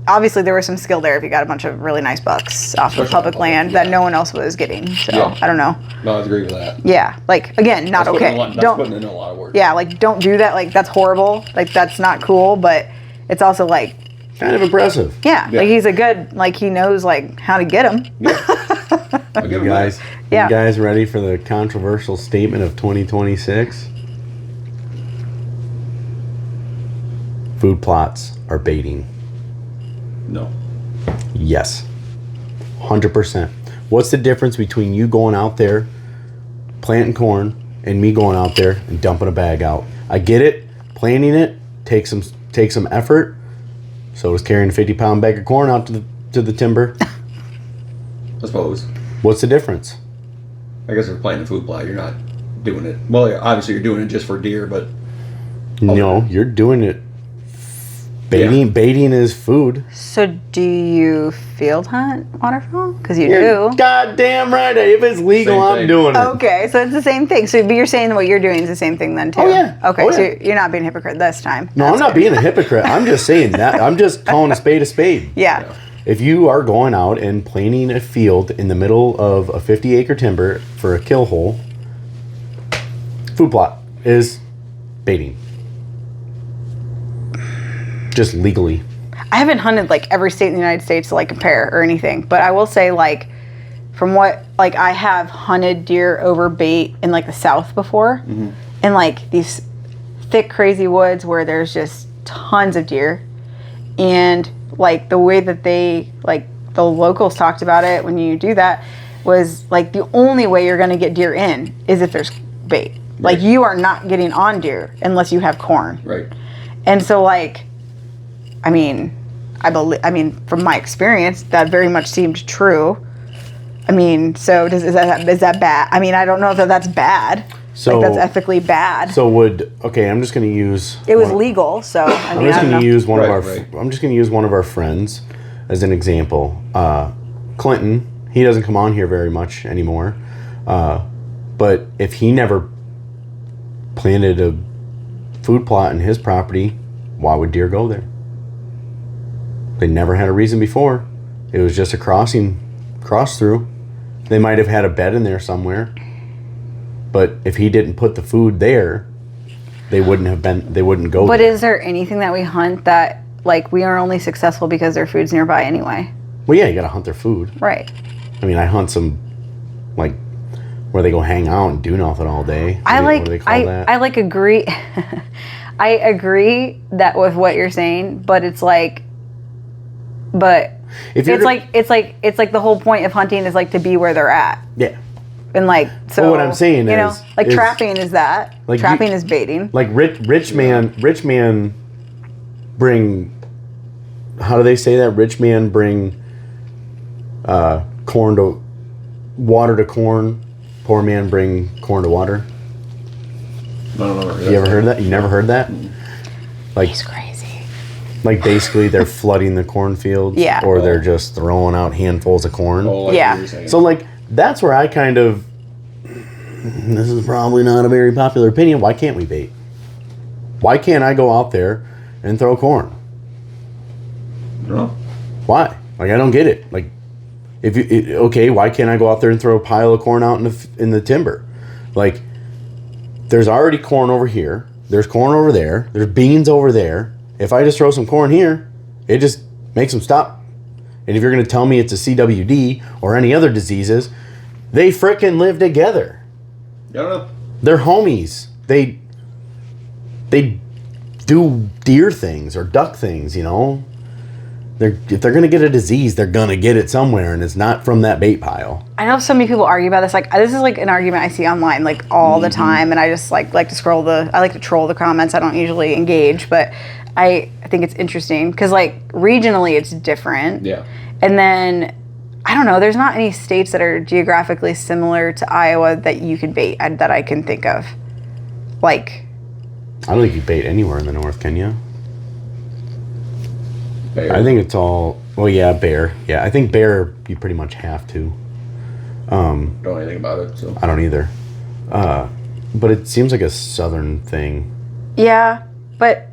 obviously there was some skill there if you got a bunch of really nice bucks off of Especially public on land public, that no one else was getting. So Yeah. I don't know. No, I agree with that. Yeah, like again, not That's putting okay. in a lot- that's Don't putting in a lot of work. yeah, like don't do that. Like that's horrible. Like that's not cool. But it's also like Kind of impressive. yeah, Yeah. like he's a good like he knows like how to get them. I'll give You him guys, that. Yeah. you guys ready for the controversial statement of 2026? Food plots are baiting. No. Yes. 100%. What's the difference between you going out there planting corn and me going out there and dumping a bag out? I get it. Planting it takes some effort. So does carrying a 50-pound bag of corn out to the timber. I suppose. What's the difference? I guess if you're playing the food plot, you're not doing it. Well, yeah, obviously you're doing it just for deer, but No, you're doing it. Baiting is food. So do you field hunt waterfowl? Because you You're do. goddamn right. If it's legal, Same I'm thing. doing it. Okay, so it's the same thing. So but you're saying what you're doing is the same thing then too. Oh, yeah. Okay, Oh, so yeah. you're not being a hypocrite this time. No, I'm not being a hypocrite. I'm just saying that. I'm just calling a spade a spade. Yeah. If you are going out and planting a field in the middle of a 50-acre timber for a kill hole, food plot is baiting. Just legally. I haven't hunted like every state in the United States to like compare or anything, but I will say like from what like I have hunted deer over bait in like the South before, in like these thick crazy woods where there's just tons of deer, and like the way that they like the locals talked about it when you do that was like the only way you're going to get deer in is if there's bait. Like Right. you are not getting on deer unless you have corn. right. And so like I mean, from my experience, that very much seemed true. I mean, so is that bad? I mean, I don't know if that's bad. So like that's ethically bad. So I'm just going to use. It was legal, so I I'm mean, just I don't going know. to use one of Right, our. right. I'm just going to use one of our friends as an example. Clinton. He doesn't come on here very much anymore, but if he never planted a food plot in his property, why would deer go there? They never had a reason before. It was just a cross through. They might have had a bed in there somewhere, but if he didn't put the food there, they wouldn't go But there. is there anything that we hunt that like we are only successful because their food's nearby anyway? Well, yeah, you gotta hunt their food. Right. I mean, I hunt some, like, where they go hang out and do nothing all day. What do they call that? I like agree. I agree that with what you're saying, but it's like, but If you're it's like the whole point of hunting is like to be where they're at. yeah. And like, so Well, what I'm saying you know, is- like is- trapping is that. Like Trapping is baiting. Like rich man bring, how do they say that? Rich man bring corn to water to corn. Poor man bring corn to water. No. You ever heard that? You never heard that? Like, He's crazy. like basically they're flooding the cornfields, Yeah. or they're just throwing out handfuls of corn. Oh, like Yeah. you were saying. So like that's where I kind of, this is probably not a very popular opinion. Why can't we bait? Why can't I go out there and throw corn? No. Why? Like I don't get it. Like if you okay, why can't I go out there and throw a pile of corn out in the timber? Like there's already corn over here. There's corn over there. There's beans over there. If I just throw some corn here, it just makes them stop. And if you're going to tell me it's a CWD or any other diseases, they frickin' live together. I don't know. They're homies. They do deer things or duck things, you know. If they're gonna get a disease, they're gonna get it somewhere, and it's not from that bait pile. I know so many people argue about this. Like, this is like an argument I see online like all the time, and I just like to scroll I like to troll the comments. I don't usually engage, but I think it's interesting because like regionally it's different. Yeah. And then I don't know. There's not any states that are geographically similar to Iowa that you could bait that I can think of. Like, I don't think you bait anywhere in the north, can you? Bear. I think it's all. Well, yeah, bear. Yeah, I think bear. You pretty much have to. Don't know anything about it, so. I don't either. But it seems like a southern thing. yeah, but.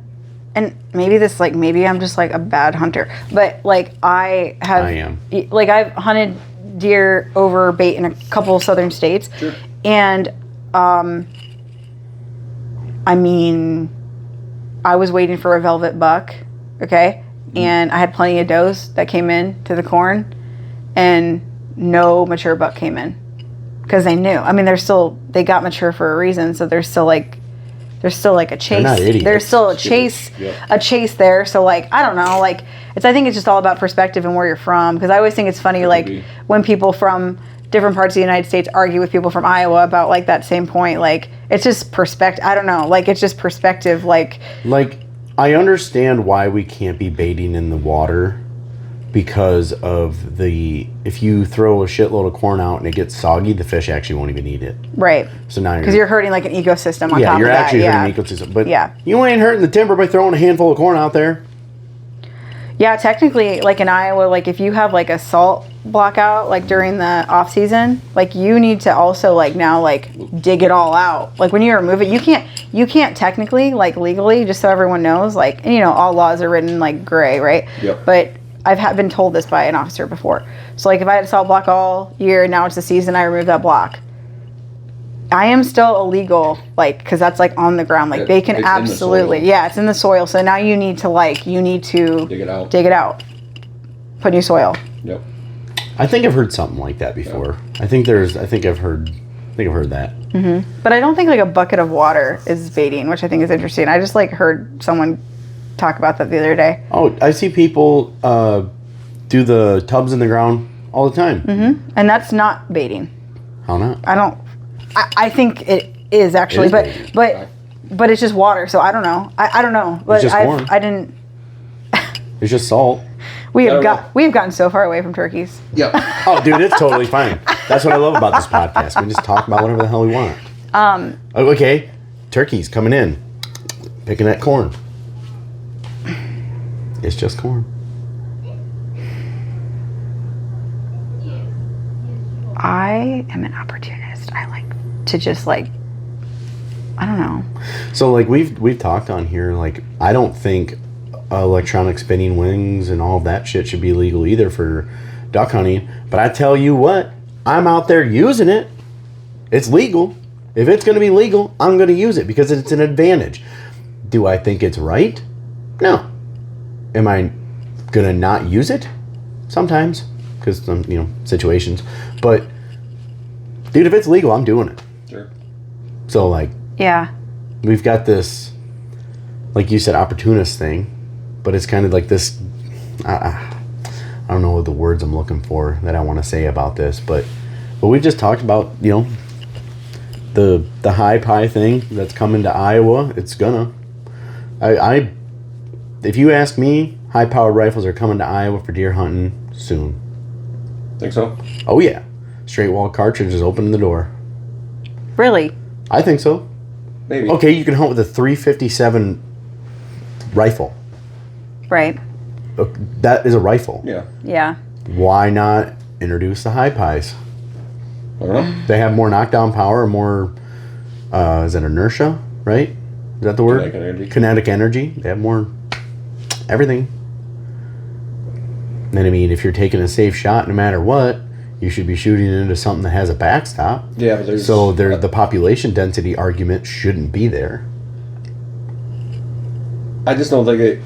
And maybe I'm just like a bad hunter, but like I am. Like I've hunted deer over bait in a couple of southern states. Sure. And I mean, I was waiting for a velvet buck, okay? And I had plenty of does that came in to the corn, and no mature buck came in because they knew. I mean, they got mature for a reason, so there's still like a chase. They're not idiots. There's still a chase, a chase there. So like, I don't know, like I think it's just all about perspective and where you're from. Because I always think it's funny, like when people from different parts of the United States argue with people from Iowa about like that same point. Like it's just perspective. I don't know. Like it's just perspective. Like I understand why we can't be baiting in the water because of if you throw a shitload of corn out and it gets soggy, the fish actually won't even eat it. right. So now Because you're hurting like an ecosystem on top of that. Yeah, you're actually hurting the ecosystem. But Yeah. you ain't hurting the timber by throwing a handful of corn out there. Yeah, technically, like in Iowa, like if you have like a salt block out, like during the off season, like you need to also like now like dig it all out. Like when you remove it, you can't technically like legally, just so everyone knows, like, and, you know, all laws are written like gray, right? Yep. But I've been told this by an officer before. So like if I had a salt block all year and now it's the season, I remove that block, I am still illegal, like, because that's like on the ground. Like they can It's in the absolutely, soil. yeah, it's in the soil. So now you need to Dig it out. put new soil. Yep. I think I've heard something like that before. I think I've heard that. But I don't think like a bucket of water is baiting, which I think is interesting. I just like heard someone talk about that the other day. Oh, I see people do the tubs in the ground all the time. And that's not baiting. How not? I think it is actually, It is baiting. but it's just water, so I don't know. I don't know. But just corn. I didn't. It's just salt. We have gotten so far away from turkeys. Yep. Oh, dude, it's totally fine. That's what I love about this podcast. We just talk about whatever the hell we want. Oh, okay, turkeys coming in, picking that corn. It's just corn. I am an opportunist. I like to just like, I don't know. So like we've talked on here, like I don't think electronic spinning wings and all of that shit should be legal either for duck hunting. But I tell you what, I'm out there using it. It's legal. If it's going to be legal, I'm going to use it because it's an advantage. Do I think it's right? No. Am I going to not use it? Sometimes, because some, situations. But dude, if it's legal, I'm doing it. Sure. So like, Yeah. we've got this, like you said, opportunist thing, but it's kind of like this, I don't know what the words I'm looking for that I want to say about this, but But we just talked about, the high pie thing that's coming to Iowa. It's gonna. If you ask me, high-powered rifles are coming to Iowa for deer hunting soon. Think so? Oh yeah, straight wall cartridge is opening the door. Really? I think so. Maybe. Okay, you can hunt with a 357 rifle. Right. That is a rifle. Yeah. Yeah. Why not introduce the high pies? I don't know. They have more knockdown power, more, is that inertia, right? Is that the word? Kinetic energy. Kinetic energy. They have more everything. And I mean, if you're taking a safe shot no matter what, you should be shooting into something that has a backstop. Yeah, but there's... So the population density argument shouldn't be there. I just don't think it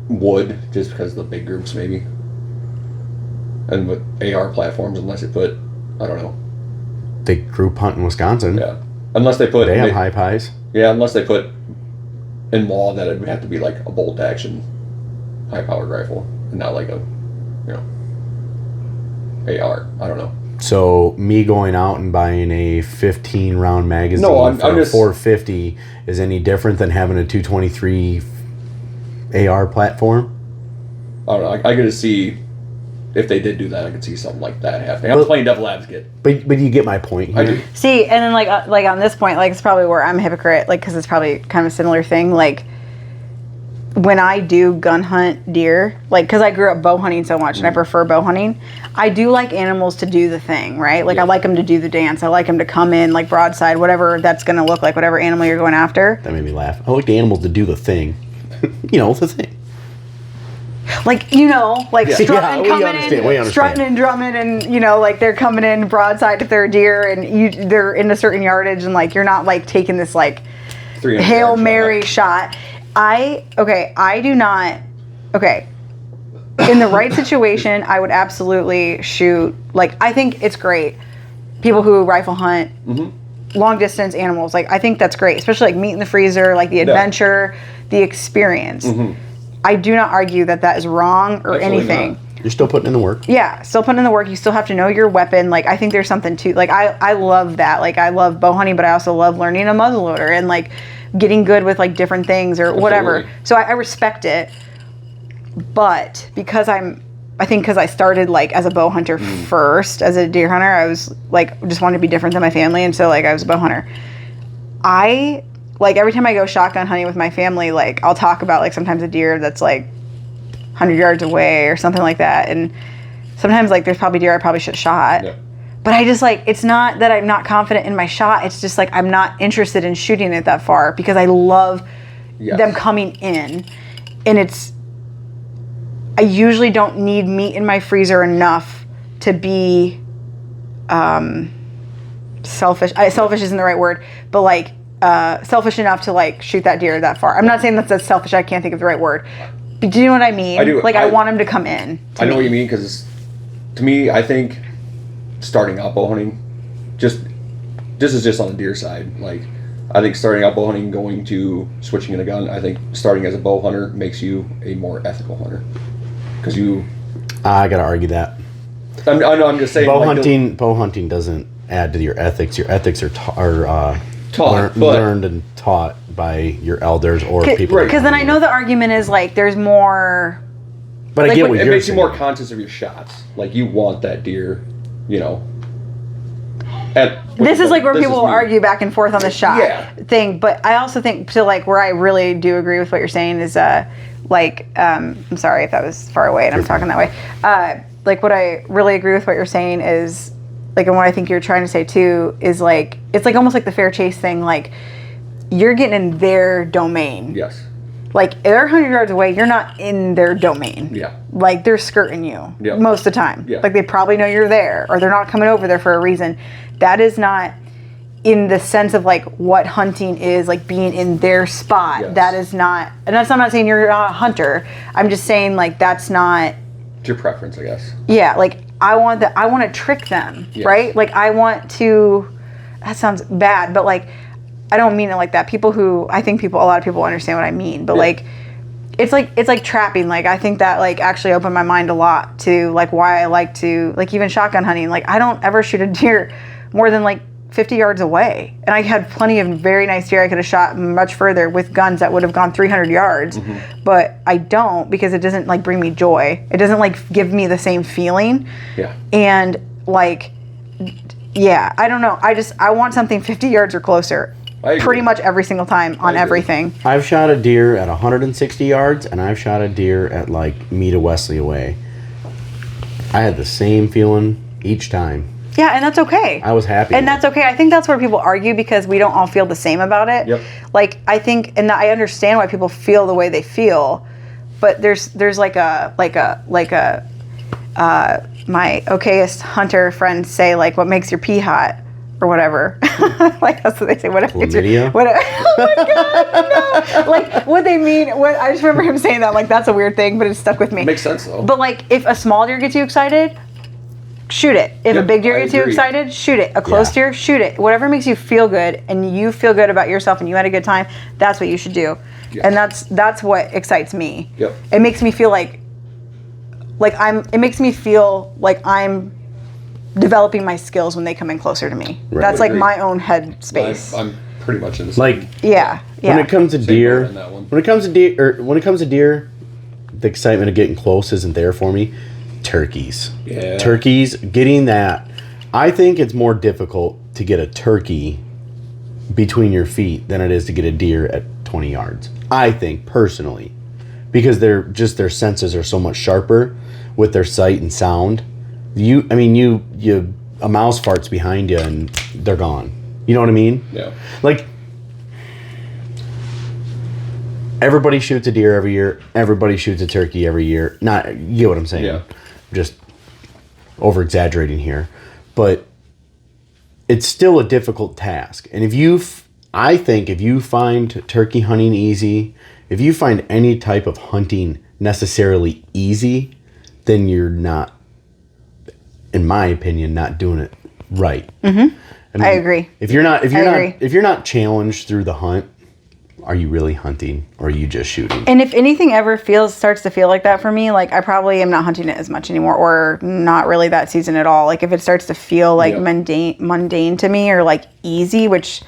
would, just because of the big groups, maybe. And with AR platforms, unless they put, I don't know. They group hunt in Wisconsin. Yeah. Unless they put... They have high pies. Yeah, unless they put in law that it would have to be like a bolt action high-powered rifle, and not like a, AR. I don't know. So me going out and buying a 15 round magazine I'm for just... 450 is any different than having a 223 AR platform? I don't know. I could see if they did do that. I could see something like that happening. I'm Well- playing devil advocate. But you get my point here. I do. See, and then like on this point, like it's probably where I'm a hypocrite, like because it's probably kind of a similar thing. Like when I do gun hunt deer, like because I grew up bow hunting so much and I prefer bow hunting, I do like animals to do the thing, right? Like I like them to do the dance. I like them to come in like broadside, whatever that's going to look like, whatever animal you're going after. That made me laugh. I like the animals to do the thing. The thing. Like, Yeah, strutting, we coming understand, we in, understand. strutting and drumming and, like they're coming in broadside to their deer and they're in a certain yardage and like, you're not like taking this like 300 Hail yard Mary shot. I do not, in the right situation, I would absolutely shoot, like, I think it's great. People who rifle hunt, long distance animals, like, I think that's great, especially like meat in the freezer, like the adventure, the experience. I do not argue that is wrong or Absolutely anything. not. You're still putting in the work. Yeah, still putting in the work. You still have to know your weapon. Like, I think there's something to, like, I love that. Like, I love bow hunting, but I also love learning a muzzleloader and, like, getting good with, like, different things or whatever. Absolutely. So I respect it. But because because I started, like, as a bow hunter first, as a deer hunter, I was, like, just wanted to be different than my family. And so, like, I was a bow hunter. Like, every time I go shotgun hunting with my family, like, I'll talk about, like, sometimes a deer that's, like, 100 yards away or something like that. And sometimes, like, there's probably deer I probably should have shot. Yeah. But I just, like, it's not that I'm not confident in my shot. It's just, like, I'm not interested in shooting it that far because I love them coming in. And I usually don't need meat in my freezer enough to be selfish. Selfish isn't the right word, but, like, selfish enough to, like, shoot that deer that far. I'm not saying that's selfish. I can't think of the right word. But do you know what I mean? I do. Like, I want him to come in. I know what you mean, because to me, I think starting out bow hunting, this is just on the deer side. Like, I think starting out bow hunting, going to switching in a gun, I think starting as a bow hunter makes you a more ethical hunter. Because I gotta argue that. I know, I'm just saying. Bow hunting doesn't add to your ethics. Your ethics are taught, learned and taught by your elders or people. Right. Because then I know the argument is, like, there's more... But I get what it you're makes you saying. more conscious of your shots. Like, you want that deer, This is like where people will argue back and forth on the shot thing, but I also think, so, like, where I really do agree with what you're saying is, I'm sorry if that was far away and I'm talking that way. Like, what I really agree with what you're saying is, like, and what I think you're trying to say too is, like, it's like almost like the fair chase thing. Like, you're getting in their domain. Yes. Like, they're 100 yards away, you're not in their domain. Yeah. Like, they're skirting you most of the time. Yeah. Like, they probably know you're there, or they're not coming over there for a reason. That is not in the sense of, like, what hunting is, like, being in their spot. Yes. That is not, and I'm not saying you're not a hunter. I'm just saying, like, that's not... It's your preference, I guess. Yeah, like, I want to trick them, right? Like, I want to... That sounds bad, but, like, I don't mean it like that. A lot of people understand what I mean, but like, it's like trapping. Like I think that like actually opened my mind a lot to like why I like to like even shotgun hunting. Like I don't ever shoot a deer more than like 50 yards away, and I had plenty of very nice deer I could have shot much further with guns that would have gone 300 yards, but I don't because it doesn't like bring me joy. It doesn't like give me the same feeling. Yeah. And like, yeah, I don't know. I want something 50 yards or closer. Pretty much every single time on everything. I've shot a deer at 160 yards, and I've shot a deer at like me to Wesley away. I had the same feeling each time. Yeah, and that's okay. I was happy. And that's okay. I think that's where people argue because we don't all feel the same about it. Yep. Like I think, and I understand why people feel the way they feel, but there's like a my okayest hunter friends say like what makes your pee hot or whatever. Like that's what they say. Whatever. Chlamydia? Whatever. Oh my god, no. Like what they mean. What I just remember him saying that. Like that's a weird thing, but it stuck with me. Makes sense though. But like if a small deer gets you excited, shoot it. If a big deer gets you excited, shoot it. A close deer, shoot it. Whatever makes you feel good and you feel good about yourself and you had a good time, that's what you should do. Yeah. And that's what excites me. Yep. It makes me feel like it makes me feel like I'm developing my skills when they come in closer to me. Right. That's like my own head space. I'm pretty much in the same. Like yeah. when it comes to deer, on that one. when it comes to deer, the excitement of getting close isn't there for me. Turkeys. Yeah. Turkeys, getting that. I think it's more difficult to get a turkey between your feet than it is to get a deer at 20 yards. I think personally, because their senses are so much sharper with their sight and sound. A mouse farts behind you and they're gone. You know what I mean? Yeah. Like everybody shoots a deer every year. Everybody shoots a turkey every year. Not, you get what I'm saying? Yeah. Just over exaggerating here, but it's still a difficult task. And I think if you find turkey hunting easy, if you find any type of hunting necessarily easy, then you're not, in my opinion, not doing it right. Mm-hmm. I agree. If you're not challenged through the hunt, are you really hunting or are you just shooting? And if anything ever starts to feel like that for me, like I probably am not hunting it as much anymore or not really that season at all. Like if it starts to feel like mundane to me or like easy, which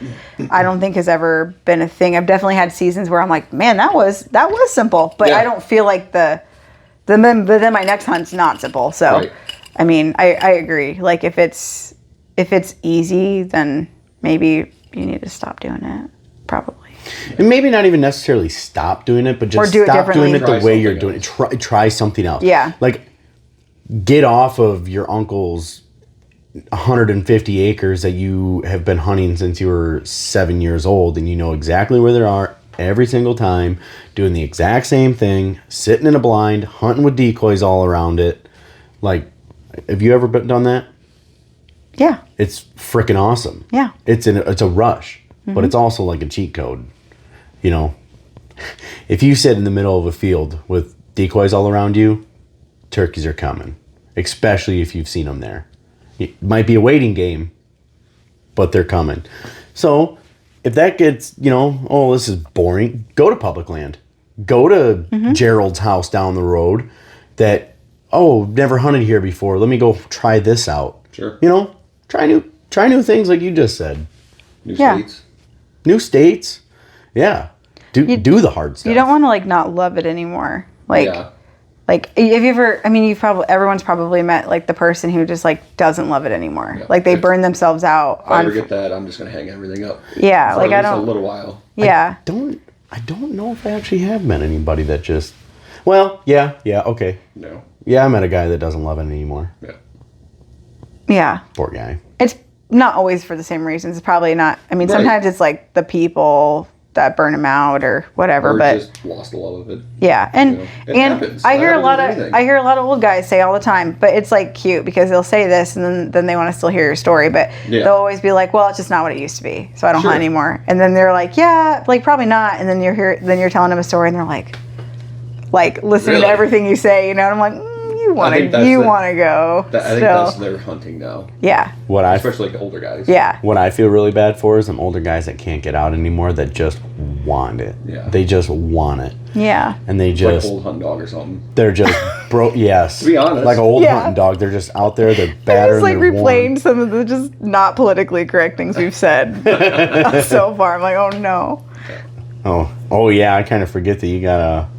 I don't think has ever been a thing. I've definitely had seasons where I'm like, man, that was simple, but I don't feel like but then my next hunt's not simple. So, right. I mean, I agree. Like if it's easy, then maybe you need to stop doing it. Probably. And maybe not even necessarily stop doing it, but just stop doing it the way you're doing it. Try something else. Yeah. Like, get off of your uncle's 150 acres that you have been hunting since you were 7 years old, and you know exactly where they are every single time, doing the exact same thing, sitting in a blind, hunting with decoys all around it. Like, have you ever done that? Yeah. It's freaking awesome. Yeah. It's a rush, but it's also like a cheat code. You know, if you sit in the middle of a field with decoys all around you, turkeys are coming, especially if you've seen them there. It might be a waiting game, but they're coming. So if that gets, this is boring, go to public land. Go to Gerald's house down the road that, never hunted here before. Let me go try this out. Sure. Try new things like you just said. New states. Yeah. Do the hard stuff. You don't want to not love it anymore. Like have you ever, everyone's probably met like the person who just doesn't love it anymore. Yeah. Like they burn themselves out. If I ever get that, I'm just going to hang everything up. Yeah. For at least a little while. Yeah. I don't know if I actually have met anybody that just, okay. No. Yeah, I met a guy that doesn't love it anymore. Yeah. Yeah. Poor guy. It's not always for the same reasons. It's probably not. Sometimes it's like the people that burn them out or whatever, but just lost the love of it. Yeah, and happens. I hear a lot of old guys say all the time, but it's cute because they'll say this and then they want to still hear your story, but they'll always be like, well, it's just not what it used to be, so I don't hunt anymore. And then they're like, yeah, probably not. And then you're telling them a story and they're like listening to everything you say, and I'm like, you want to go. I think that's their hunting now. Yeah. Especially like the older guys. Yeah. What I feel really bad for is some older guys that can't get out anymore that just want it. Yeah. They just want it. Yeah. And they just... like old hunting dog or something. They're just broke. Yes. To be honest. Like an old hunting dog. They're just out there. They're battered. Just like replaying some of the just not politically correct things we've said so far. I'm like, oh no. Oh yeah. I kind of forget that you got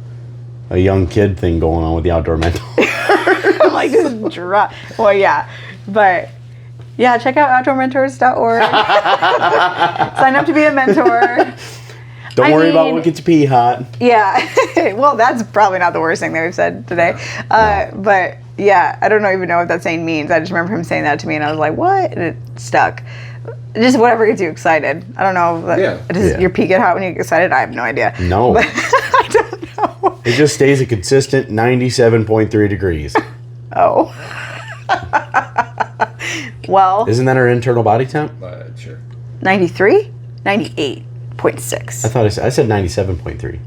a young kid thing going on with the outdoor mentor. I'm like, just drop. Well, yeah. But yeah, check out outdoormentors.org. Sign up to be a mentor. Don't worry about what gets your pee hot. Yeah. Well, that's probably not the worst thing that we've said today. No. But yeah, I don't even know what that saying means. I just remember him saying that to me and I was like, what? And it stuck. Just whatever gets you excited. I don't know. Does your pee get hot when you get excited? I have no idea. No. But I don't know. It just stays a consistent 97.3 degrees. Oh. Well. Isn't that our internal body temp? Sure. 93? 98.6. I said 97.3.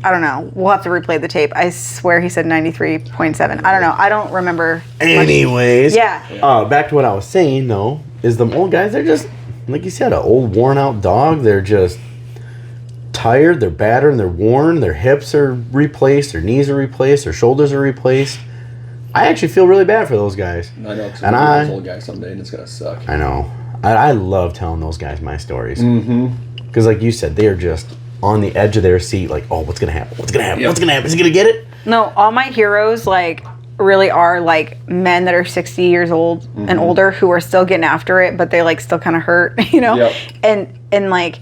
I don't know. We'll have to replay the tape. I swear he said 93.7. I don't know. I don't remember. Anyways. Yeah. Back to what I was saying, though, is the old guys, they're just, like you said, an old worn out dog. They're just tired. They're battered and they're worn. Their hips are replaced. Their knees are replaced. Their shoulders are replaced. I actually feel really bad for those guys. I know. Because I'm old guy someday and it's going to suck. I know. I love telling those guys my stories. Mm-hmm. Because like you said, they are just on the edge of their seat, like, oh, what's gonna happen? What's gonna happen? Yep. What's gonna happen? Is he gonna get it? No, all my heroes like really are like men that are 60 years old and older who are still getting after it, but they like still kind of hurt, you know? Yep. And like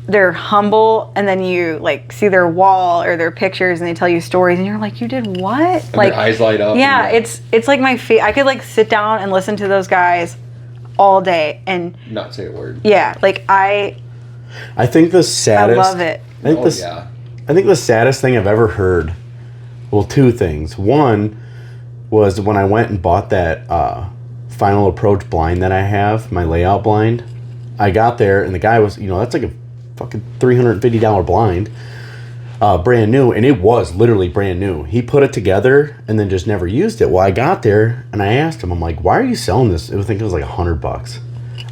they're humble, and then you like see their wall or their pictures, and they tell you stories, and you're like, you did what? And like their eyes light up. Yeah, it's like my I could like sit down and listen to those guys all day and not say a word. Yeah, like I think the saddest. I love it. I think the saddest thing I've ever heard. Well, two things. One was when I went and bought that Final Approach blind that I have, my layout blind. I got there and the guy was, that's like a fucking $350 blind, brand new, and it was literally brand new. He put it together and then just never used it. Well, I got there and I asked him, I'm like, why are you selling this? I think it was like $100.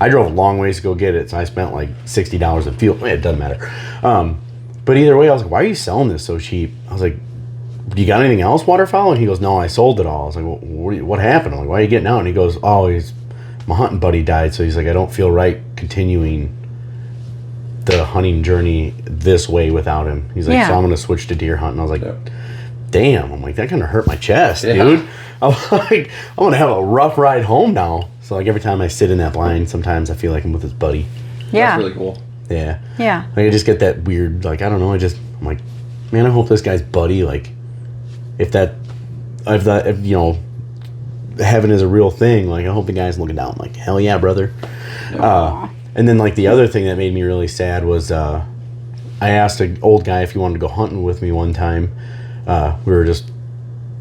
I drove a long ways to go get it, so I spent like $60 in fuel. It doesn't matter. But either way, I was like, why are you selling this so cheap? I was like, you got anything else waterfowl? And he goes, no, I sold it all. I was like, well, what happened? I'm like, why are you getting out? And he goes, my hunting buddy died, so he's like, I don't feel right continuing the hunting journey this way without him. He's like, so I'm going to switch to deer hunting. I was like, damn. I'm like, that kind of hurt my chest, dude. I'm like, I'm going to have a rough ride home now. So like every time I sit in that blind, sometimes I feel like I'm with his buddy. Yeah. That's really cool. Yeah. Yeah. Like I just get that weird, like, I don't know, I'm like, man, I hope this guy's buddy, like, if heaven is a real thing, like, I hope the guy's looking down, like, hell yeah, brother. And then, like, the other thing that made me really sad was, I asked an old guy if he wanted to go hunting with me one time. We were just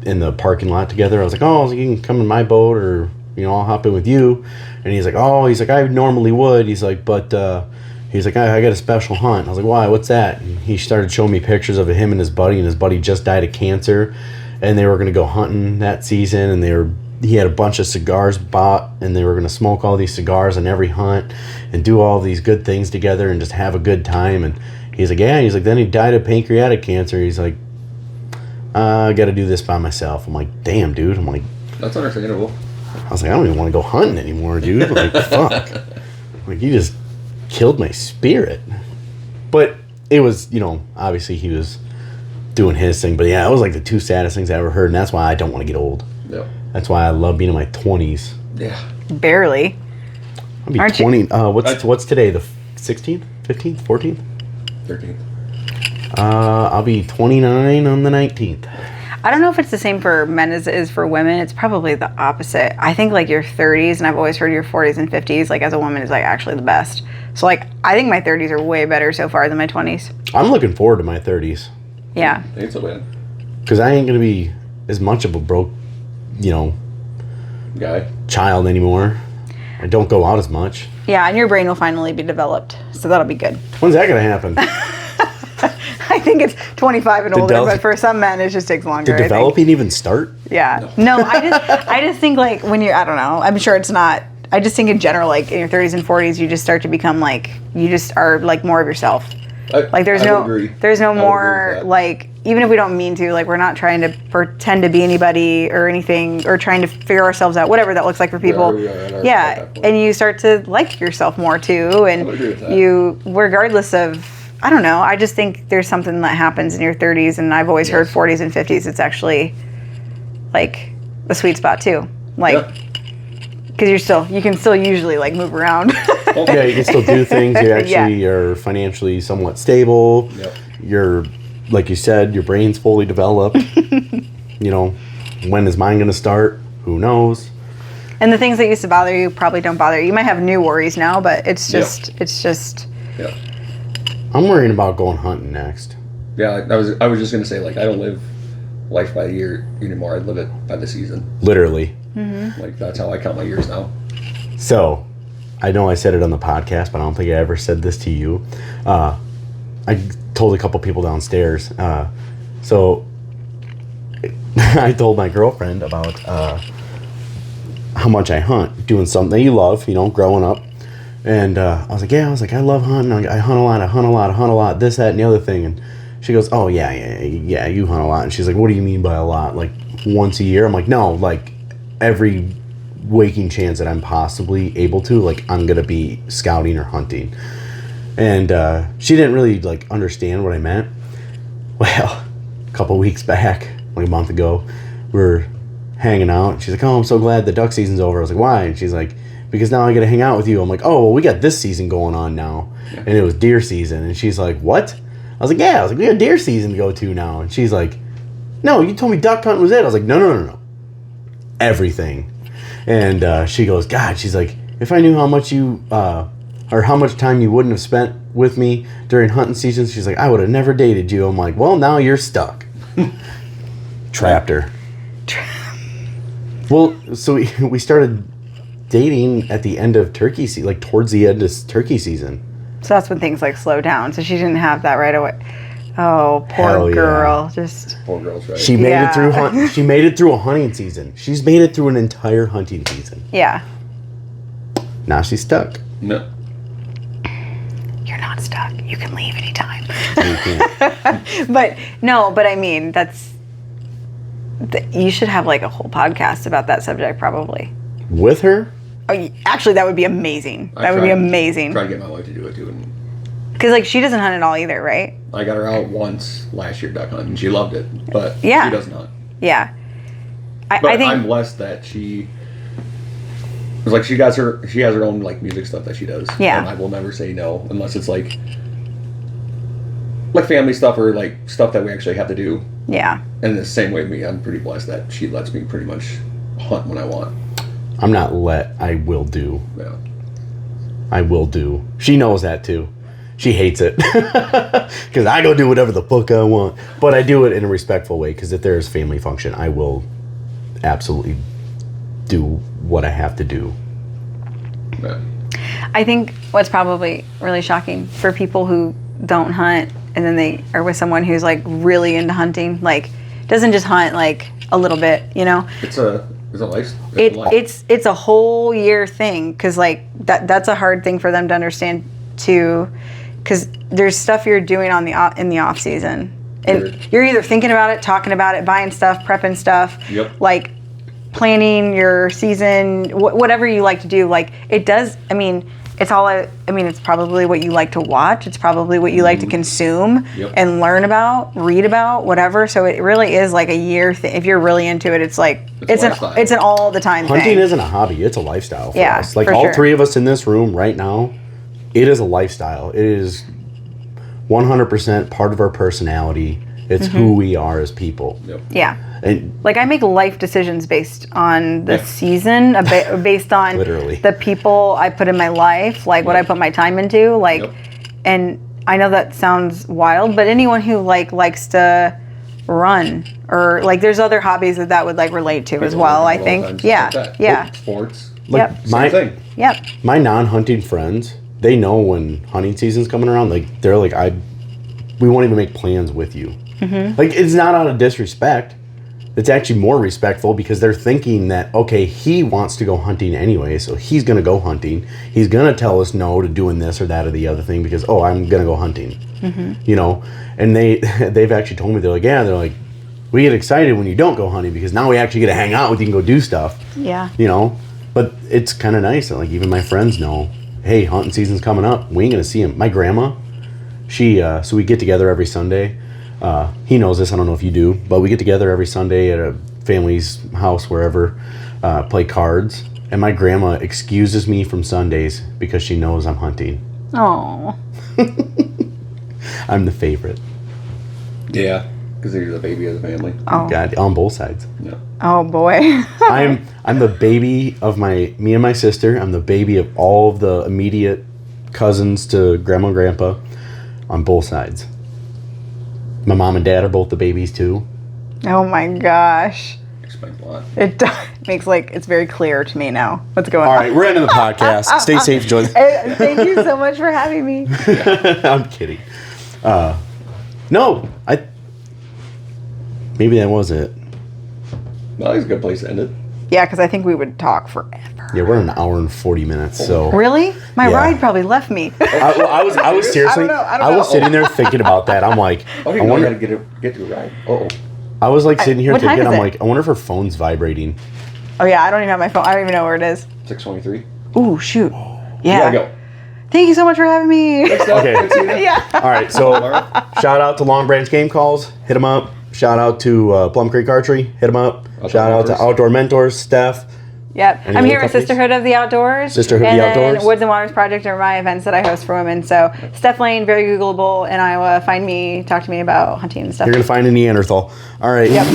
in the parking lot together. I was like, you can come in my boat, or, I'll hop in with you. And he's like, I normally would. He's like, but, he's like, I got a special hunt. I was like, why? What's that? And he started showing me pictures of him and his buddy just died of cancer, and they were going to go hunting that season, and he had a bunch of cigars bought, and they were going to smoke all these cigars on every hunt and do all these good things together and just have a good time. And he's like, then he died of pancreatic cancer. He's like, I got to do this by myself. I'm like, damn, dude. I'm like, that's understandable. I was like, I don't even want to go hunting anymore, dude. Like, fuck. Like, you just killed my spirit. But it was, obviously he was doing his thing. But yeah, it was like the two saddest things I ever heard, and that's why I don't want to get old. Yep. That's why I love being in my 20s. Yeah. Barely. I'll be 20. What's today? The 16th? 15th? 14th? 13th. I'll be 29 on the 19th. I don't know if it's the same for men as it is for women. It's probably the opposite. I think like your 30s, and I've always heard your 40s and 50s, like as a woman, is like actually the best. So like I think my 30s are way better so far than my 20s. I'm looking forward to my 30s. Yeah. Ain't so bad. Because I ain't going to be as much of a broke, child anymore. I don't go out as much. Yeah, and your brain will finally be developed. So that'll be good. When's that going to happen? I I think it's 25 and older, del- but for some men, it just takes longer. Did developing even start? Yeah. No, I just think like when you're, I don't know, I'm sure it's not, I just think in general, like in your 30s and 40s, you just start to become like, you just are like more of yourself. Like there's no more like, even if we don't mean to, like we're not trying to pretend to be anybody or anything or trying to figure ourselves out, whatever that looks like for people. Yeah. And you start to like yourself more too. And you, regardless of, I don't know, I just think there's something that happens in your 30s, and I've always heard 40s and 50s, it's actually like the sweet spot too. Like, because you can still usually like move around. Yeah, you can still do things. You actually are financially somewhat stable. Yep. You're, like you said, your brain's fully developed. You know, when is mine going to start? Who knows? And the things that used to bother you probably don't bother you. You might have new worries now, but it's just. Yeah. I'm worrying about going hunting next. Yeah, I was just gonna say, like, I don't live life by the year anymore. I live it by the season. Literally. Mm-hmm. Like, that's how I count my years now. So, I know I said it on the podcast, but I don't think I ever said this to you. I told a couple people downstairs. So, I told my girlfriend about how much I hunt, doing something that you love, you know, growing up. And I was like, I love hunting. I hunt a lot, this, that, and the other thing. And she goes, oh, yeah, you hunt a lot. And she's like, what do you mean by a lot? Like, once a year? I'm like, no, like, every waking chance that I'm possibly able to, like, I'm going to be scouting or hunting. And she didn't really, like, understand what I meant. Well, a couple weeks back, like a month ago, we were hanging out. She's like, oh, I'm so glad the duck season's over. I was like, why? And she's like, because now I get to hang out with you. I'm like, oh, well, we got this season going on now. And it was deer season. And she's like, what? I was like, yeah. I was like, we got deer season to go to now. And she's like, no, you told me duck hunting was it. I was like, no. Everything. And she goes, God, she's like, if I knew how much you, or how much time you wouldn't have spent with me during hunting seasons, she's like, I would have never dated you. I'm like, well, now you're stuck. Trapped her. Well, so we started dating at the end of turkey season, like towards the end of turkey season. So that's when things like slow down. So she didn't have that right away. Oh, poor girl. Just Poor girl's right. She made it through. She made it through a hunting season. She's made it through an entire hunting season. Yeah. Now she's stuck. No. You're not stuck. You can leave anytime. You can't. but I mean, you should have like a whole podcast about that subject, probably. With her? Oh, actually, that would be amazing. That would be amazing. Try to get my wife to do it too. Because like she doesn't hunt at all either, right? I got her out once last year duck hunting. She loved it, but she doesn't hunt. Yeah. I think I'm blessed that she. It's like she has her own like music stuff that she does. Yeah. And I will never say no unless it's like family stuff or like stuff that we actually have to do. Yeah. And the same way with me, I'm pretty blessed that she lets me pretty much hunt when I want. I'm not I will do. Yeah. I will do. She knows that too. She hates it. Because I go do whatever the fuck I want. But I do it in a respectful way, because if there's family function, I will absolutely do what I have to do. Yeah. I think what's probably really shocking for people who don't hunt and then they are with someone who's like really into hunting, like doesn't just hunt like a little bit, you know? It's a life. It's a whole year thing, because like that's a hard thing for them to understand too, because there's stuff you're doing in the off season, and you're either thinking about it, talking about it, buying stuff, prepping stuff, like planning your season, whatever you like to do. Like it does. I mean, it's probably what you like to watch. It's probably what you like to consume and learn about, read about, whatever. So it really is like a year thing. If you're really into it, it's like it's an all the time thing. Hunting isn't a hobby; it's a lifestyle for us. Like for all sure. three of us in this room right now, it is a lifestyle. It is 100% part of our personality. It's who we are as people. Yeah. And like I make life decisions based on the season, based on literally the people I put in my life, like what I put my time into, like, and I know that sounds wild, but anyone who likes to run or like there's other hobbies that would like relate to as well. I think, yeah. Sports, like same thing. My non-hunting friends, they know when hunting season's coming around. Like they're like, we won't even make plans with you. Like, it's not out of disrespect. It's actually more respectful because they're thinking that, okay, he wants to go hunting anyway, so he's going to go hunting. He's going to tell us no to doing this or that or the other thing because, oh, I'm going to go hunting. You know, and they've actually told me, they're like, we get excited when you don't go hunting because now we actually get to hang out with you and go do stuff. Yeah. You know, but it's kind of nice. Like, even my friends know, hey, hunting season's coming up. We ain't going to see him. My grandma, so we get together every Sunday. He knows this, I don't know if you do, but we get together every Sunday at a family's house, wherever, play cards. And my grandma excuses me from Sundays because she knows I'm hunting. Oh. I'm the favorite. Yeah, because you're the baby of the family. Oh. God, on both sides. Yeah. Oh boy. I'm the baby of me and my sister. I'm the baby of all of the immediate cousins to grandma and grandpa on both sides. My mom and dad are both the babies too. Oh my gosh. Explains a lot. It makes it's very clear to me now what's going on. All right, we're ending the podcast. Stay safe, Joy. Thank you so much for having me. I'm kidding. No, maybe that was it. Well, it's a good place to end it. Yeah, because I think we would talk forever. Yeah, we're an hour and 40 minutes. So Really? My Yeah. ride probably left me. I was seriously. I don't know. I was sitting there thinking about that. I'm like, Oh, I you know, I wonder. gotta get to a ride. Uh-oh. I was like sitting here What time thinking. is I'm it? like, I wonder if her phone's vibrating. Oh yeah, I don't even have my phone. I don't even know where it is. 6:23. Ooh, shoot. You Yeah. gotta go. Thank you so much for having me. Okay. Good seeing you. Yeah. All right. So shout out to Long Branch Game Calls. Hit them up. Shout out to Plum Creek Archery. Hit them up. Shout out to Mentors. Outdoor Mentors, Steph. Yep. Any I'm other here with companies? Sisterhood of the Outdoors. Sisterhood of and the then Outdoors. Woods and Waters Project are my events that I host for women. So Steph Lane, very Googleable in Iowa. Find me, talk to me about hunting and stuff. You're gonna find a Neanderthal. All right. Yep.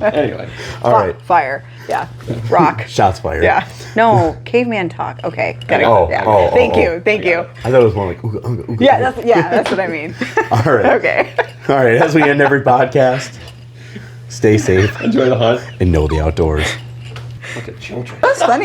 Anyway. All right. Fire. Yeah. Rock. Shots fired. Yeah. No, caveman talk. Okay. Gotta go. Oh, Yeah. oh, Thank oh, you. oh. Thank you. I thought it was more like. Ooga, ooga, ooga, Yeah, ooga. that's what I mean. All right. Okay. All right. As we end every podcast, stay safe Enjoy the hunt. and know the outdoors. Look at children. That's funny.